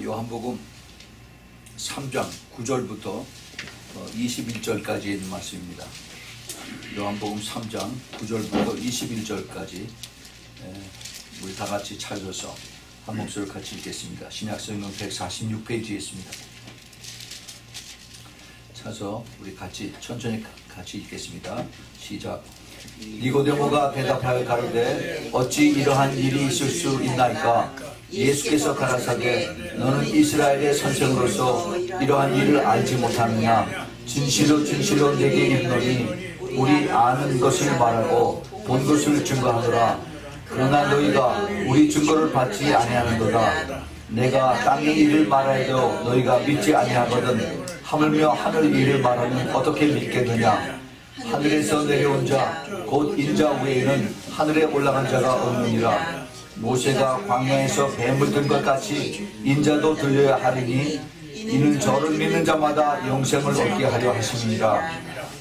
요한복음 3장 9절부터 21절까지 있는 말씀입니다. 요한복음 3장 9절부터 21절까지 우리 다 같이 찾아서 한 목소리를 같이 읽겠습니다. 신약성경 146페이지에 있습니다. 찾아서 우리 같이 천천히 같이 읽겠습니다. 시작. 니고데모가 대답하여 가로되 어찌 이러한 일이 있을 수 있나이까? 예수께서 가라사대 너는 이스라엘의 선생으로서 이러한 일을 알지 못하느냐? 진실로 진실로 내게 이르노니 우리 아는 것을 말하고 본 것을 증거하노라. 그러나 너희가 우리 증거를 받지 아니하는도다. 내가 땅의 일을 말하여도 너희가 믿지 아니하거든 하물며 하늘 일을 말하면 어떻게 믿겠느냐? 하늘에서 내려온 자 곧 인자 외에는 하늘에 올라간 자가 없느니라. 모세가 광야에서 뱀을 든 것 같이 인자도 들려야 하리니 이는 저를 믿는 자마다 영생을 얻게 하려 하심이니라.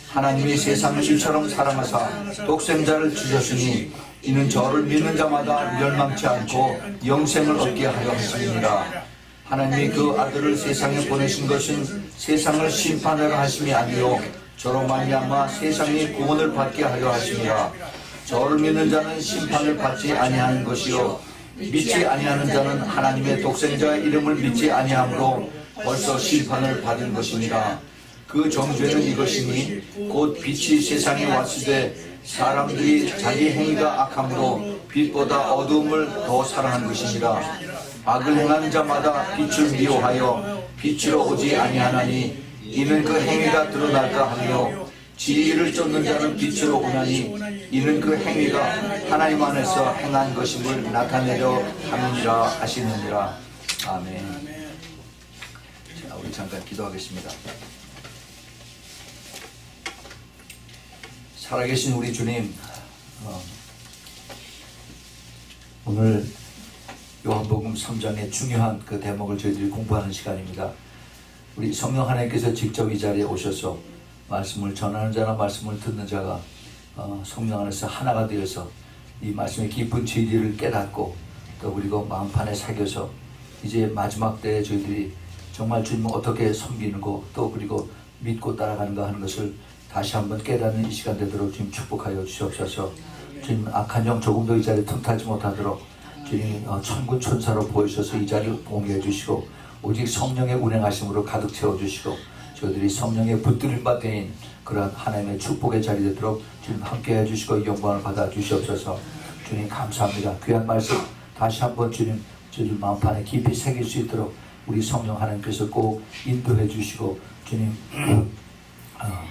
하나님이 세상을 이처럼 사랑하사 독생자를 주셨으니 이는 저를 믿는 자마다 멸망치 않고 영생을 얻게 하려 하심이니라. 하나님이 그 아들을 세상에 보내신 것은 세상을 심판하려 하심이 아니요 저로 말미암아 세상이 구원을 받게 하려 하심이라. 저를 믿는 자는 심판을 받지 아니하는 것이요 믿지 아니하는 자는 하나님의 독생자의 이름을 믿지 아니하므로 벌써 심판을 받은 것이니라. 그 정죄는 이것이니 곧 빛이 세상에 왔을 때 사람들이 자기 행위가 악함으로 빛보다 어두움을 더 사랑한 것이니라. 악을 행하는 자마다 빛을 미워하여 빛으로 오지 아니하나니 이는 그 행위가 드러날까 하며 진리를 쫓는 자는 빛으로 오나니 이는 그 행위가 하나님 안에서 행한 것임을 나타내려 함이니라 하시느니라. 아멘. 자, 우리 잠깐 기도하겠습니다. 살아계신 우리 주님, 오늘 요한복음 3장의 중요한 그 대목을 저희들이 공부하는 시간입니다. 우리 성령 하나님께서 직접 이 자리에 오셔서 말씀을 전하는 자나 말씀을 듣는 자가 성령 안에서 하나가 되어서 이 말씀의 깊은 진리를 깨닫고 또 그리고 마음판에 새겨서 이제 마지막 때에 저희들이 정말 주님을 어떻게 섬기는고 또 그리고 믿고 따라가는가 하는 것을 다시 한번 깨닫는 이 시간 되도록 주님 축복하여 주시옵소서. 주님 악한 영 조금도 이 자리에 틈타지 못하도록 주님 천군 천사로 보이셔서 이 자리를 공유해 주시고 오직 성령의 운행하심으로 가득 채워주시고 저희들이 성령의 붙들림 받은 그러한 하나님의 축복의 자리 되도록 주님 함께 해주시고 영광을 받아 주시옵소서. 주님 감사합니다. 귀한 말씀 다시 한번 주님 저희 마음판에 깊이 새길 수 있도록 우리 성령 하나님께서 꼭 인도해 주시고 주님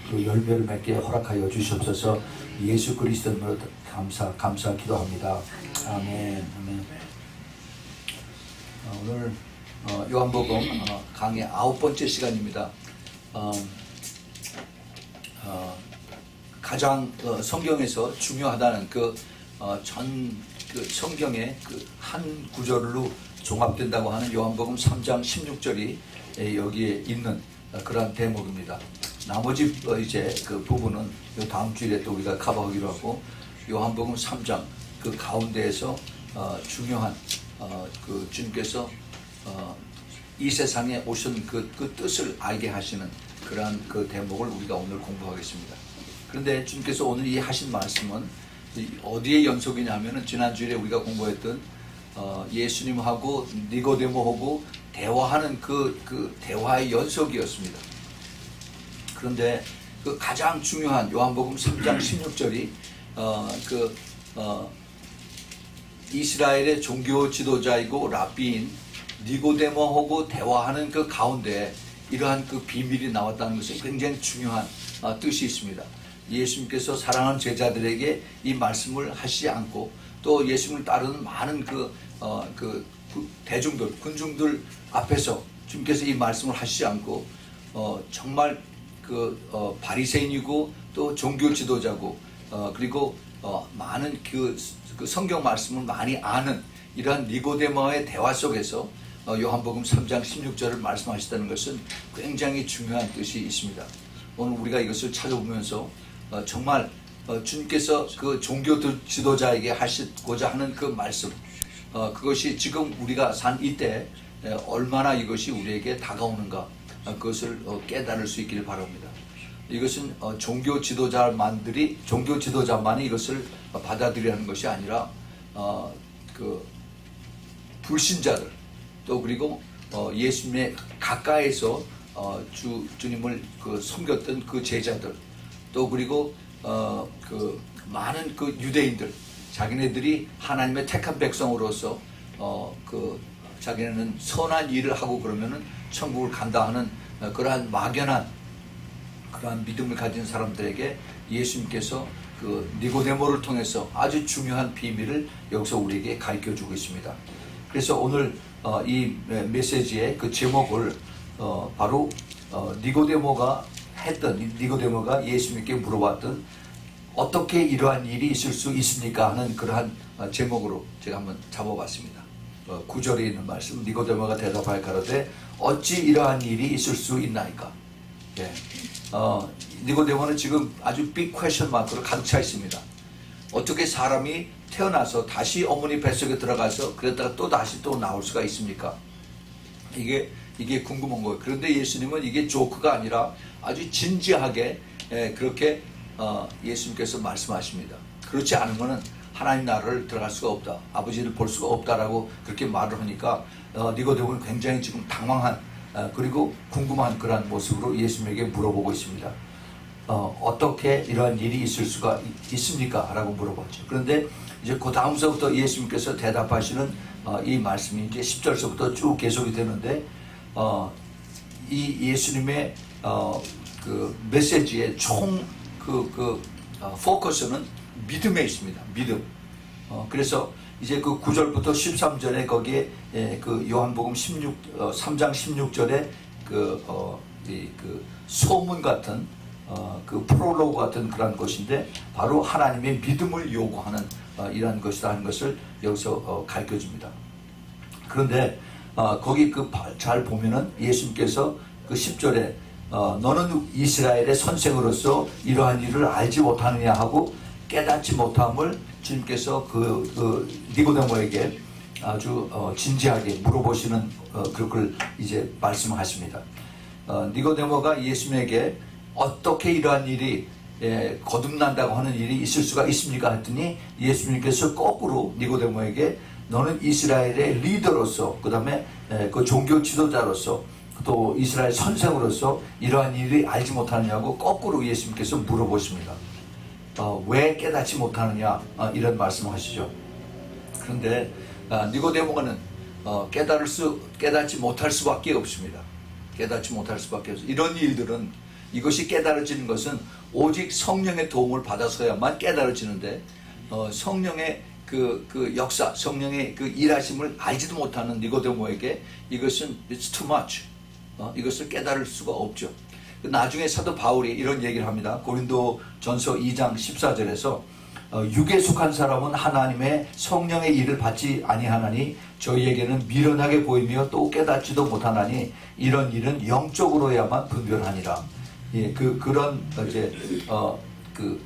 그 열매를 맺게 허락하여 주시옵소서. 예수 그리스도로 감사 기도합니다. 아멘. 아멘. 오늘 요한복음 강의 9번째 시간입니다. 가장 성경에서 중요하다는 전 성경의 한 구절로 종합된다고 하는 요한복음 3장 16절이 여기에 있는 그러한 대목입니다. 나머지 이제 그 부분은 요 다음 주일에 또 우리가 커버하기로 하고 요한복음 3장 그 가운데에서 중요한 그 주님께서 이 세상에 오신 그 뜻을 알게 하시는 그러한 그 대목을 우리가 오늘 공부하겠습니다. 그런데 주님께서 오늘 이 하신 말씀은 어디에 연속이냐면은 지난주에 우리가 공부했던 예수님하고 니고데모하고 대화하는 그 대화의 연속이었습니다. 그런데 그 가장 중요한 요한복음 3장 16절이 이스라엘의 종교 지도자이고 랍비인 니고데모하고 대화하는 그 가운데 이러한 그 비밀이 나왔다는 것은 굉장히 중요한 뜻이 있습니다. 예수님께서 사랑하는 제자들에게 이 말씀을 하시지 않고 또 예수님을 따르는 많은 대중들, 군중들 앞에서 주님께서 이 말씀을 하시지 않고 정말 바리새인이고 또 종교 지도자고 그리고 많은 그 성경 말씀을 많이 아는 이러한 니고데모와의 대화 속에서 요한복음 3장 16절을 말씀하셨다는 것은 굉장히 중요한 뜻이 있습니다. 오늘 우리가 이것을 찾아보면서 정말 주님께서 그 종교 지도자에게 하시고자 하는 그 말씀 그것이 지금 우리가 산 이때 얼마나 이것이 우리에게 다가오는가 그것을 깨달을 수 있기를 바랍니다. 이것은 종교 지도자만이 이것을 받아들여야 하는 것이 아니라 그 불신자들 또 그리고 예수님의 가까이서 주님을 섬겼던 그 제자들 또 그리고 그 많은 그 유대인들 자기네들이 하나님의 택한 백성으로서 그 자기네는 선한 일을 하고 그러면은 천국을 간다 하는 그러한 막연한 그러한 믿음을 가진 사람들에게 예수님께서 그 니고데모를 통해서 아주 중요한 비밀을 여기서 우리에게 가르쳐주고 있습니다. 그래서 오늘 이 메시지의 그 제목을 바로 니고데모가 예수님께 물어봤던 어떻게 이러한 일이 있을 수 있습니까 하는 그러한 제목으로 제가 한번 잡아봤습니다. 9절에 있는 말씀, 니고데모가 대답하여 가로되 어찌 이러한 일이 있을 수 있나이까. 예. 니고데모는 지금 아주 빅 퀘션 마크로 가득 차 있습니다. 어떻게 사람이 태어나서 다시 어머니 뱃속에 들어가서 그랬다가 또 다시 또 나올 수가 있습니까? 이게 궁금한 거예요. 그런데 예수님은 이게 조크가 아니라 아주 진지하게 그렇게 예수님께서 말씀하십니다. 그렇지 않으면 하나님 나라를 들어갈 수가 없다. 아버지를 볼 수가 없다라고 그렇게 말을 하니까 니고데모는 굉장히 지금 당황한 그리고 궁금한 그러한 모습으로 예수님에게 물어보고 있습니다. 어떻게 이러한 일이 있을 수가 있습니까? 라고 물어봤죠. 그런데 이제 그 다음서부터 예수님께서 대답하시는 이 말씀이 이제 10절서부터 쭉 계속이 되는데 이 예수님의 그 메시지의 총 포커스는 믿음에 있습니다. 믿음. 그래서 이제 그 9절부터 13절에 거기에 그 요한복음 3장 16절에 그 소문 같은 그 프롤로그 같은 그런 것인데 바로 하나님의 믿음을 요구하는 이러한 것이다 하는 것을 여기서 가르쳐 줍니다. 그런데 거기 잘 보면은 예수님께서 그 10절에 너는 이스라엘의 선생으로서 이러한 일을 알지 못하느냐 하고 깨닫지 못함을 주님께서 그 니고데모에게 아주 진지하게 물어보시는 그걸 이제 말씀하십니다. 니고데모가 예수님에게 어떻게 이러한 일이 거듭난다고 하는 일이 있을 수가 있습니까? 했더니 예수님께서 거꾸로 니고데모에게 너는 이스라엘의 리더로서 그 다음에 그 종교 지도자로서 또 이스라엘 선생으로서 이러한 일이 알지 못하느냐고 거꾸로 예수님께서 물어보십니다. 왜 깨닫지 못하느냐 이런 말씀하시죠. 그런데 니고데모는 깨닫지 못할 수밖에 없습니다. 깨닫지 못할 수밖에 없어요. 이런 일들은 이것이 깨달아지는 것은 오직 성령의 도움을 받아서야만 깨달아지는데 성령의 그 역사, 성령의 그 일하심을 알지도 못하는 니고데모에게 이것은 it's too much. 이것을 깨달을 수가 없죠. 나중에 사도 바울이 이런 얘기를 합니다. 고린도 전서 2장 14절에서 육에 속한 사람은 하나님의 성령의 일을 받지 아니하나니 저희에게는 미련하게 보이며 또 깨닫지도 못하나니 이런 일은 영적으로야만 분별하니라. 예, 그런 이제 그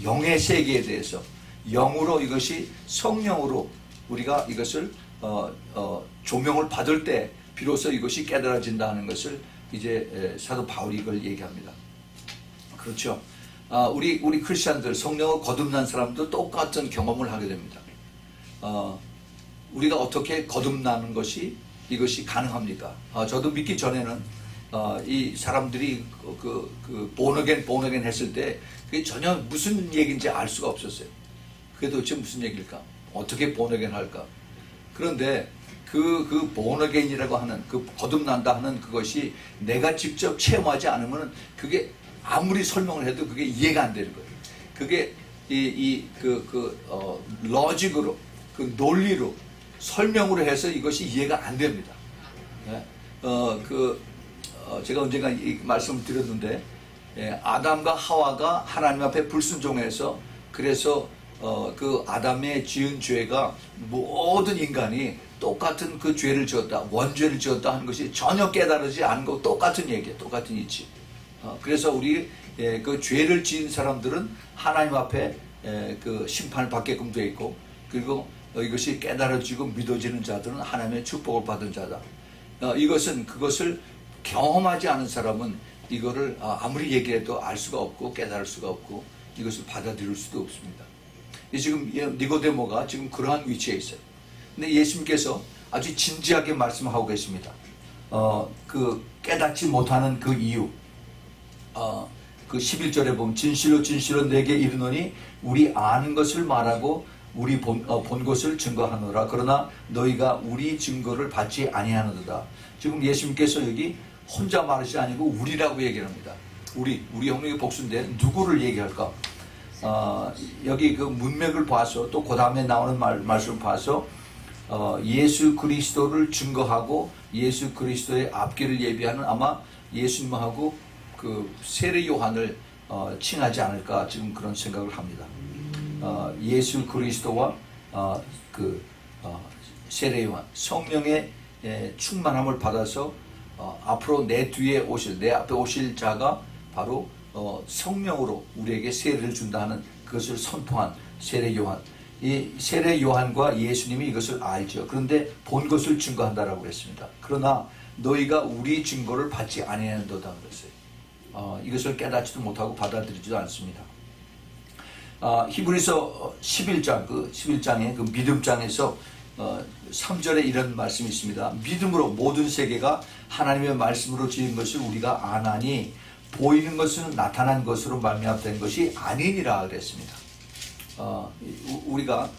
영의 세계에 대해서 영으로 이것이 성령으로 우리가 이것을 조명을 받을 때 비로소 이것이 깨달아진다는 것을 이제 사도 바울이 이걸 얘기합니다. 그렇죠. 우리 크리스천들 성령을 거듭난 사람도 똑같은 경험을 하게 됩니다. 우리가 어떻게 거듭나는 것이 이것이 가능합니까? 저도 믿기 전에는 이 사람들이 본어겐 했을 때 그게 전혀 무슨 얘기인지 알 수가 없었어요. 그게 도대체 무슨 얘기일까? 어떻게 본어겐 할까? 그런데 그 본어겐이라고 하는 그 거듭난다 하는 그것이 내가 직접 체험하지 않으면 그게 아무리 설명을 해도 그게 이해가 안 되는 거예요. 그게 로직으로 그 논리로 설명으로 해서 이것이 이해가 안 됩니다. 네? 제가 언젠가 이 말씀을 드렸는데 아담과 하와가 하나님 앞에 불순종해서 그래서 그 아담의 지은 죄가 모든 인간이 똑같은 그 죄를 지었다, 원죄를 지었다 하는 것이 전혀 깨달지 않은 거 똑같은 얘기예요. 똑같은 이치. 그래서 우리 그 죄를 지은 사람들은 하나님 앞에 그 심판을 받게끔 되어 있고 그리고 이것이 깨달아지고 믿어지는 자들은 하나님의 축복을 받은 자다. 이것은 그것을 경험하지 않은 사람은 이거를 아무리 얘기해도 알 수가 없고 깨달을 수가 없고 이것을 받아들일 수도 없습니다. 지금 니고데모가 지금 그러한 위치에 있어요. 근데 예수님께서 아주 진지하게 말씀하고 계십니다. 그 깨닫지 못하는 그 이유, 그 11절에 보면 진실로 진실로 내게 이르노니 우리 아는 것을 말하고 우리 본 것을 증거하노라. 그러나 너희가 우리 증거를 받지 아니하노도다. 지금 예수님께서 여기 혼자 말하시 아니고 우리라고 얘기합니다. 우리 형용의 복수인데 누구를 얘기할까? 여기 그 문맥을 봐서 또 그 다음에 나오는 말씀을 봐서 예수 그리스도를 증거하고 예수 그리스도의 앞길을 예비하는 아마 예수님하고 그 세례 요한을 칭하지 않을까 지금 그런 생각을 합니다. 예수 그리스도와 그 세례 요한 성령의 충만함을 받아서 앞으로 내 뒤에 오실 내 앞에 오실 자가 바로 성령으로 우리에게 세례를 준다 하는 그것을 선포한 세례 요한. 이 세례 요한과 예수님이 이것을 알죠. 그런데 본 것을 증거한다라고 했습니다. 그러나 너희가 우리 증거를 받지 아니하는도다 그랬어요. 이것을 깨닫지도 못하고 받아들이지도 않습니다. 히브리서 11장 그 11장의 그 믿음장에서 3절에 이런 말씀이 있습니다. 믿음으로 모든 세계가 하나님의 말씀으로 지은 것을 우리가 아나니 보이는 것은 나타난 것으로 말미암된 것이 아니니라 그랬습니다. 우리가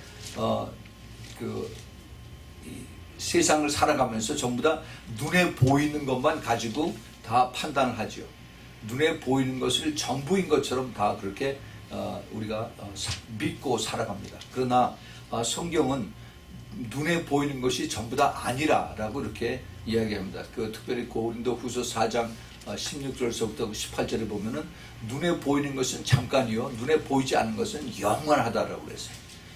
그 세상을 살아가면서 전부 다 눈에 보이는 것만 가지고 다 판단을 하죠. 눈에 보이는 것을 전부인 것처럼 다 그렇게 우리가 믿고 살아갑니다. 그러나 성경은 눈에 보이는 것이 전부 다 아니라라고 이렇게 이야기합니다. 그 특별히 고린도후서 4장 16절서부터 18절에 보면은 눈에 보이는 것은 잠깐이요 눈에 보이지 않는 것은 영원하다라고 그랬어요.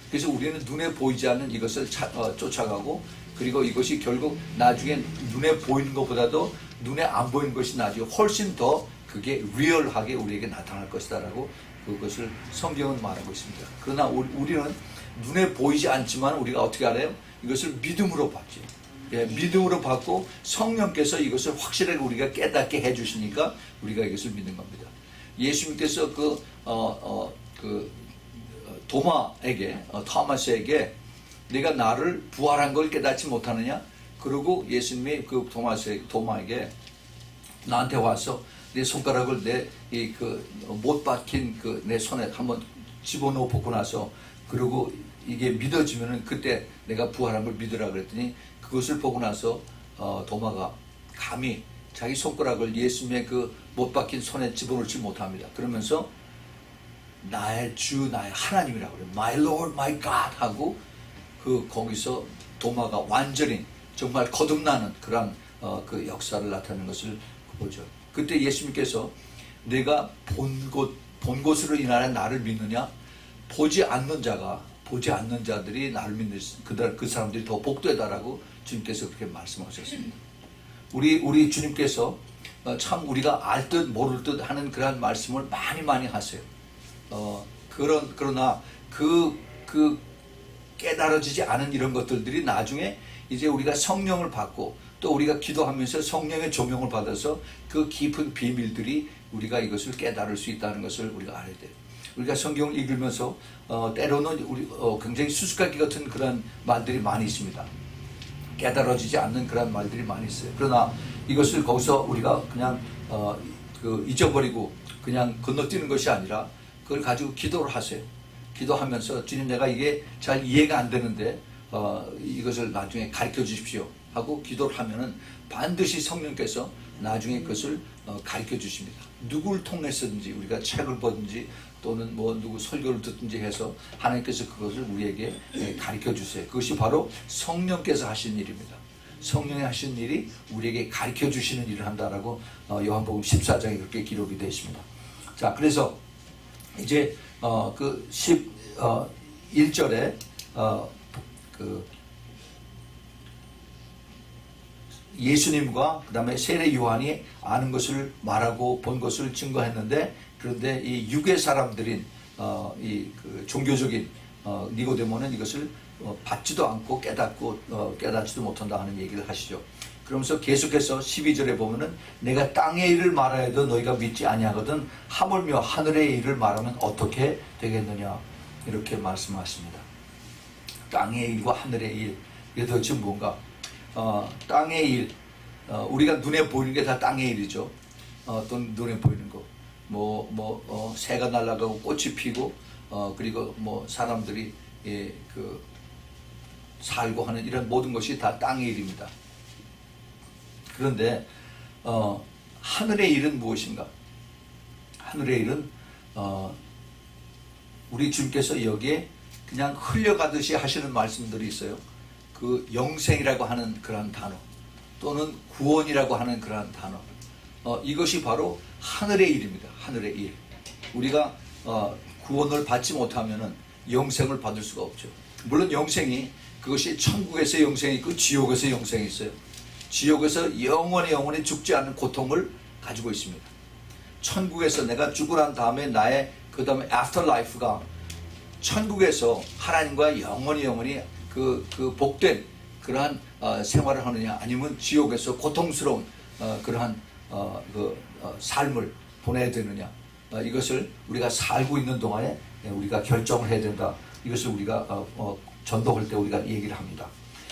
그래서 우리는 눈에 보이지 않는 이것을 쫓아가고 그리고 이것이 결국 나중에 눈에 보이는 것보다도 눈에 안 보이는 것이 나중에 훨씬 더 그게 리얼하게 우리에게 나타날 것이다라고 그것을 성경은 말하고 있습니다. 그러나 우리는 눈에 보이지 않지만 우리가 어떻게 알아요? 이것을 믿음으로 받죠. 믿음으로 받고 성령께서 이것을 확실하게 우리가 깨닫게 해주시니까 우리가 이것을 믿는 겁니다. 예수님께서 토마스에게 내가 나를 부활한 걸 깨닫지 못하느냐? 그리고 예수님이 그 도마에게 나한테 와서 내 손가락을 못 박힌 내 손에 한번 집어넣어 보고 나서 그리고 이게 믿어지면은 그때 내가 부활한 걸 믿으라 그랬더니 그것을 보고 나서 도마가 감히 자기 손가락을 예수님의 그 못 박힌 손에 집어넣지 못합니다. 그러면서 나의 주 나의 하나님이라고 그래요. My Lord, my God 하고 거기서 도마가 완전히 정말 거듭나는 그런 그 역사를 나타내는 것을 보죠. 그때 예수님께서 내가 본 것으로 인하여 나를 믿느냐? 보지 않는 자들이 나를 믿는 그 사람들이 더 복되다라고 주님께서 그렇게 말씀하셨습니다. 우리 주님께서 참 우리가 알 듯 모를 듯 하는 그러한 말씀을 많이 하세요. 그러나 그 깨달아지지 않은 이런 것들이 나중에 이제 우리가 성령을 받고 또 우리가 기도하면서 성령의 조명을 받아서 그 깊은 비밀들이 우리가 이것을 깨달을 수 있다는 것을 우리가 알아야 돼요. 우리가 성경을 읽으면서 때로는 우리 굉장히 수수께끼 같은 그런 말들이 많이 있습니다. 깨달아지지 않는 그런 말들이 많이 있어요. 그러나 이것을 거기서 우리가 그냥 잊어버리고 그냥 건너뛰는 것이 아니라 그걸 가지고 기도를 하세요. 기도하면서 주님 내가 이게 잘 이해가 안 되는데 이것을 나중에 가르쳐 주십시오 하고 기도를 하면은 반드시 성령께서 나중에 그것을 가르쳐 주십니다. 누구를 통해서든지 우리가 책을 보든지 또는 누구 설교를 듣든지 해서 하나님께서 그것을 우리에게 가르쳐 주세요. 그것이 바로 성령께서 하신 일입니다. 성령이 하신 일이 우리에게 가르쳐 주시는 일을 한다라고 요한복음 14장에 그렇게 기록이 되어 있습니다. 자, 그래서 이제 그 11절에 예수님과 그 다음에 세례 요한이 아는 것을 말하고 본 것을 증거했는데 그런데 이 유괴 사람들인 그 종교적인 니고데모는 이것을 받지도 않고 깨닫지도 못한다 하는 얘기를 하시죠. 그러면서 계속해서 12절에 보면은 내가 땅의 일을 말하여도 너희가 믿지 아니하거든 하물며 하늘의 일을 말하면 어떻게 되겠느냐 이렇게 말씀하십니다. 땅의 일과 하늘의 일, 이게 도대체 뭔가? 땅의 일, 우리가 눈에 보이는 게 다 땅의 일이죠. 또 눈에 보이는 거, 새가 날아가고 꽃이 피고, 그리고 사람들이 살고 하는 이런 모든 것이 다 땅의 일입니다. 그런데 하늘의 일은 무엇인가? 하늘의 일은 우리 주님께서 여기에 그냥 흘려가듯이 하시는 말씀들이 있어요. 그 영생이라고 하는 그러한 단어, 또는 구원이라고 하는 그러한 단어, 이것이 바로 하늘의 일입니다. 하늘의 일. 우리가 구원을 받지 못하면은 영생을 받을 수가 없죠. 물론 영생이, 그것이 천국에서 영생이 있고 지옥에서 영생이 있어요. 지옥에서 영원히 죽지 않는 고통을 가지고 있습니다. 천국에서 내가 죽고 난 다음에 나의 그 다음에 애프터라이프가 천국에서 하나님과 영원히 그 복된 그러한 생활을 하느냐, 아니면 지옥에서 고통스러운 그러한 삶을 보내야 되느냐, 이것을 우리가 살고 있는 동안에 우리가 결정을 해야 된다. 이것을 우리가 전도할 때 우리가 얘기를 합니다.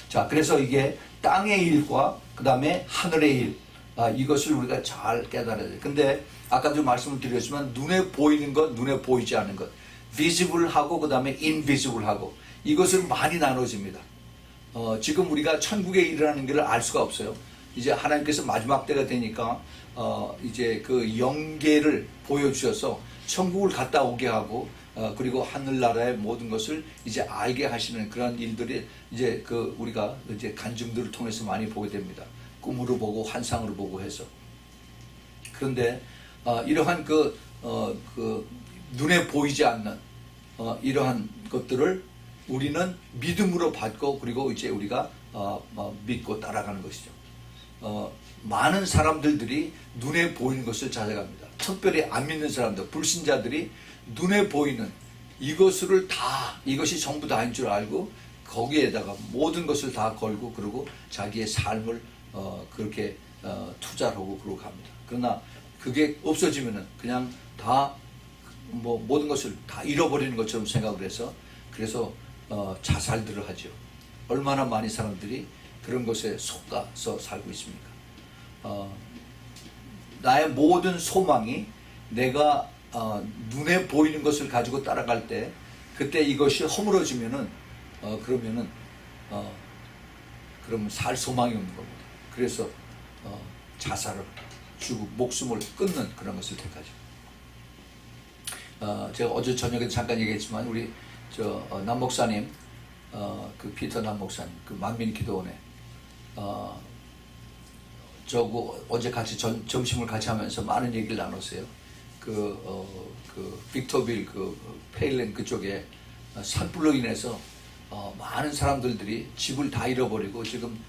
자, 그래서 이게 땅의 일과 그 다음에 하늘의 일, 이것을 우리가 잘 깨달아야 돼요. 근데 아까도 말씀을 드렸지만 눈에 보이는 것, 눈에 보이지 않는 것, visible하고 그 다음에 invisible하고, 이것을 많이 나눠집니다. 지금 우리가 천국에 일어나는 것을 알 수가 없어요. 이제 하나님께서 마지막 때가 되니까 이제 그 영계를 보여주셔서 천국을 갔다 오게 하고, 그리고 하늘나라의 모든 것을 이제 알게 하시는 그런 일들이 이제 우리가 이제 간증들을 통해서 많이 보게 됩니다. 꿈으로 보고 환상으로 보고 해서. 그런데 이러한 눈에 보이지 않는 이러한 것들을 우리는 믿음으로 받고, 그리고 이제 우리가 믿고 따라가는 것이죠. 많은 사람들이 눈에 보이는 것을 찾아갑니다. 특별히 안 믿는 사람들, 불신자들이 눈에 보이는 이것이 전부 다인 줄 알고 거기에다가 모든 것을 다 걸고, 그리고 자기의 삶을 그렇게 투자를 하고 그러고 갑니다. 그러나 그게 없어지면은 그냥 다 모든 것을 다 잃어버리는 것처럼 생각을 해서, 그래서 자살들을 하죠. 얼마나 많은 사람들이 그런 것에 속아서 살고 있습니까? 나의 모든 소망이 내가 눈에 보이는 것을 가지고 따라갈 때, 그때 이것이 허물어지면은 그러면 살 소망이 없는 겁니다. 그래서 자살을 주고 목숨을 끊는 그런 것을 택하죠. 제가 어제 저녁에 잠깐 얘기했지만, 우리 남 목사님, 그 피터 남 목사님, 그 만민기도원에 저하고 어제 같이 점심을 같이 하면서 많은 얘기를 나눴어요. 빅터빌, 페일랜 그쪽에 산불로 인해서 많은 사람들이 집을 다 잃어버리고 지금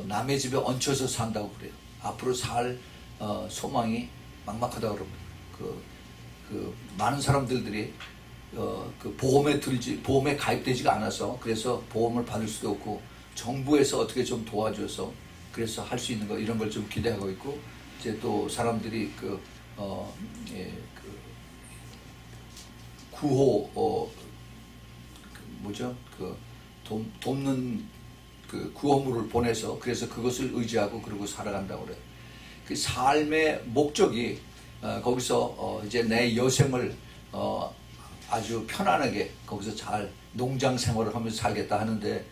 남의 집에 얹혀서 산다고 그래요. 앞으로 살 소망이 막막하다고 그럽니다. 많은 사람들이 보험에 가입되지가 않아서, 그래서 보험을 받을 수도 없고, 정부에서 어떻게 좀 도와줘서 그래서 할 수 있는 거, 이런 걸 좀 기대하고 있고, 이제 또 사람들이 구호 돕는 구호물을 보내서, 그래서 그것을 의지하고 그러고 살아간다고 그래요. 그 삶의 목적이 거기서 이제 내 여생을 아주 편안하게 거기서 잘 농장 생활을 하면서 살겠다 하는데,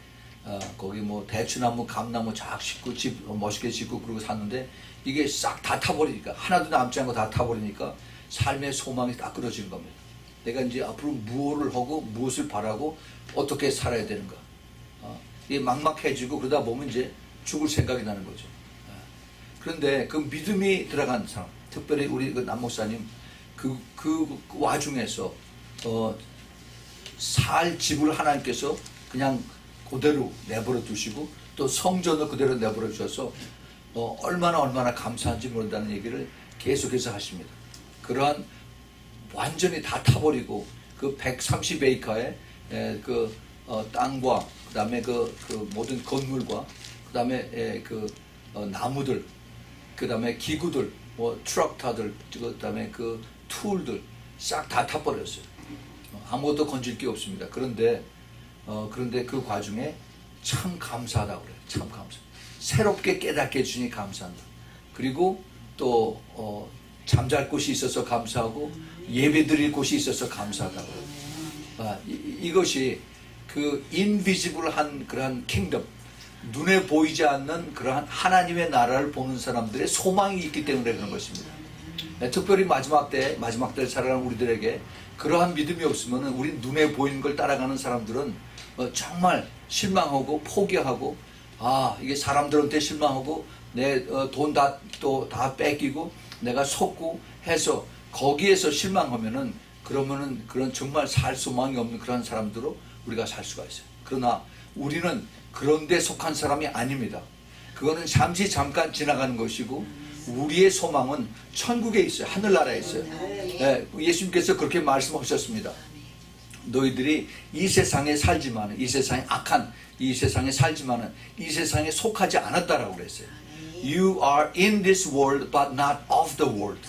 거기 대추나무, 감나무 쫙 심고 집 멋있게 짓고 그러고 샀는데, 이게 싹 다 타버리니까, 하나도 남지 않고 다 타버리니까 삶의 소망이 딱 끊어지는 겁니다. 내가 이제 앞으로 무엇을 하고 무엇을 바라고 어떻게 살아야 되는가, 이게 막막해지고 그러다 보면 이제 죽을 생각이 나는 거죠. 그런데 그 믿음이 들어간 사람, 특별히 우리 남 목사님, 그 와중에서 살 집을 하나님께서 그냥 그대로 내버려 두시고, 또 성전을 그대로 내버려 주셔서 얼마나 감사한지 모른다는 얘기를 계속해서 하십니다. 그러한 완전히 다 타버리고 그 130에이커의 땅과 그다음에 그 모든 건물과 그다음에 나무들, 그다음에 기구들, 뭐 트럭타들, 그다음에 그 툴들 싹 다 타버렸어요. 아무것도 건질 게 없습니다. 그런데 그 과정에 참 감사하다고 그래요. 참 감사. 새롭게 깨닫게 해주니 감사한다. 그리고 또 잠잘 곳이 있어서 감사하고 예배 드릴 곳이 있어서 감사하다고 그래요. 이것이 그 인비지블한 그러한 킹덤, 눈에 보이지 않는 그러한 하나님의 나라를 보는 사람들의 소망이 있기 때문에 그런 것입니다. 특별히 마지막 때를 살아가는 우리들에게 그러한 믿음이 없으면 우리 눈에 보이는 걸 따라가는 사람들은 정말 실망하고 포기하고, 이게 사람들한테 실망하고 내 돈 다 뺏기고 내가 속고 해서 거기에서 실망하면은 그러면은 그런 정말 살 소망이 없는 그런 사람들로 우리가 살 수가 있어요. 그러나 우리는 그런 데 속한 사람이 아닙니다. 그거는 잠깐 지나가는 것이고 우리의 소망은 천국에 있어요. 하늘나라에 있어요. 예수님께서 그렇게 말씀하셨습니다. 너희들이 이 세상에 살지만은, 이 세상에 악한 이 세상에 살지만은 이 세상에 속하지 않았다라고 그랬어요. You are in this world but not of the world.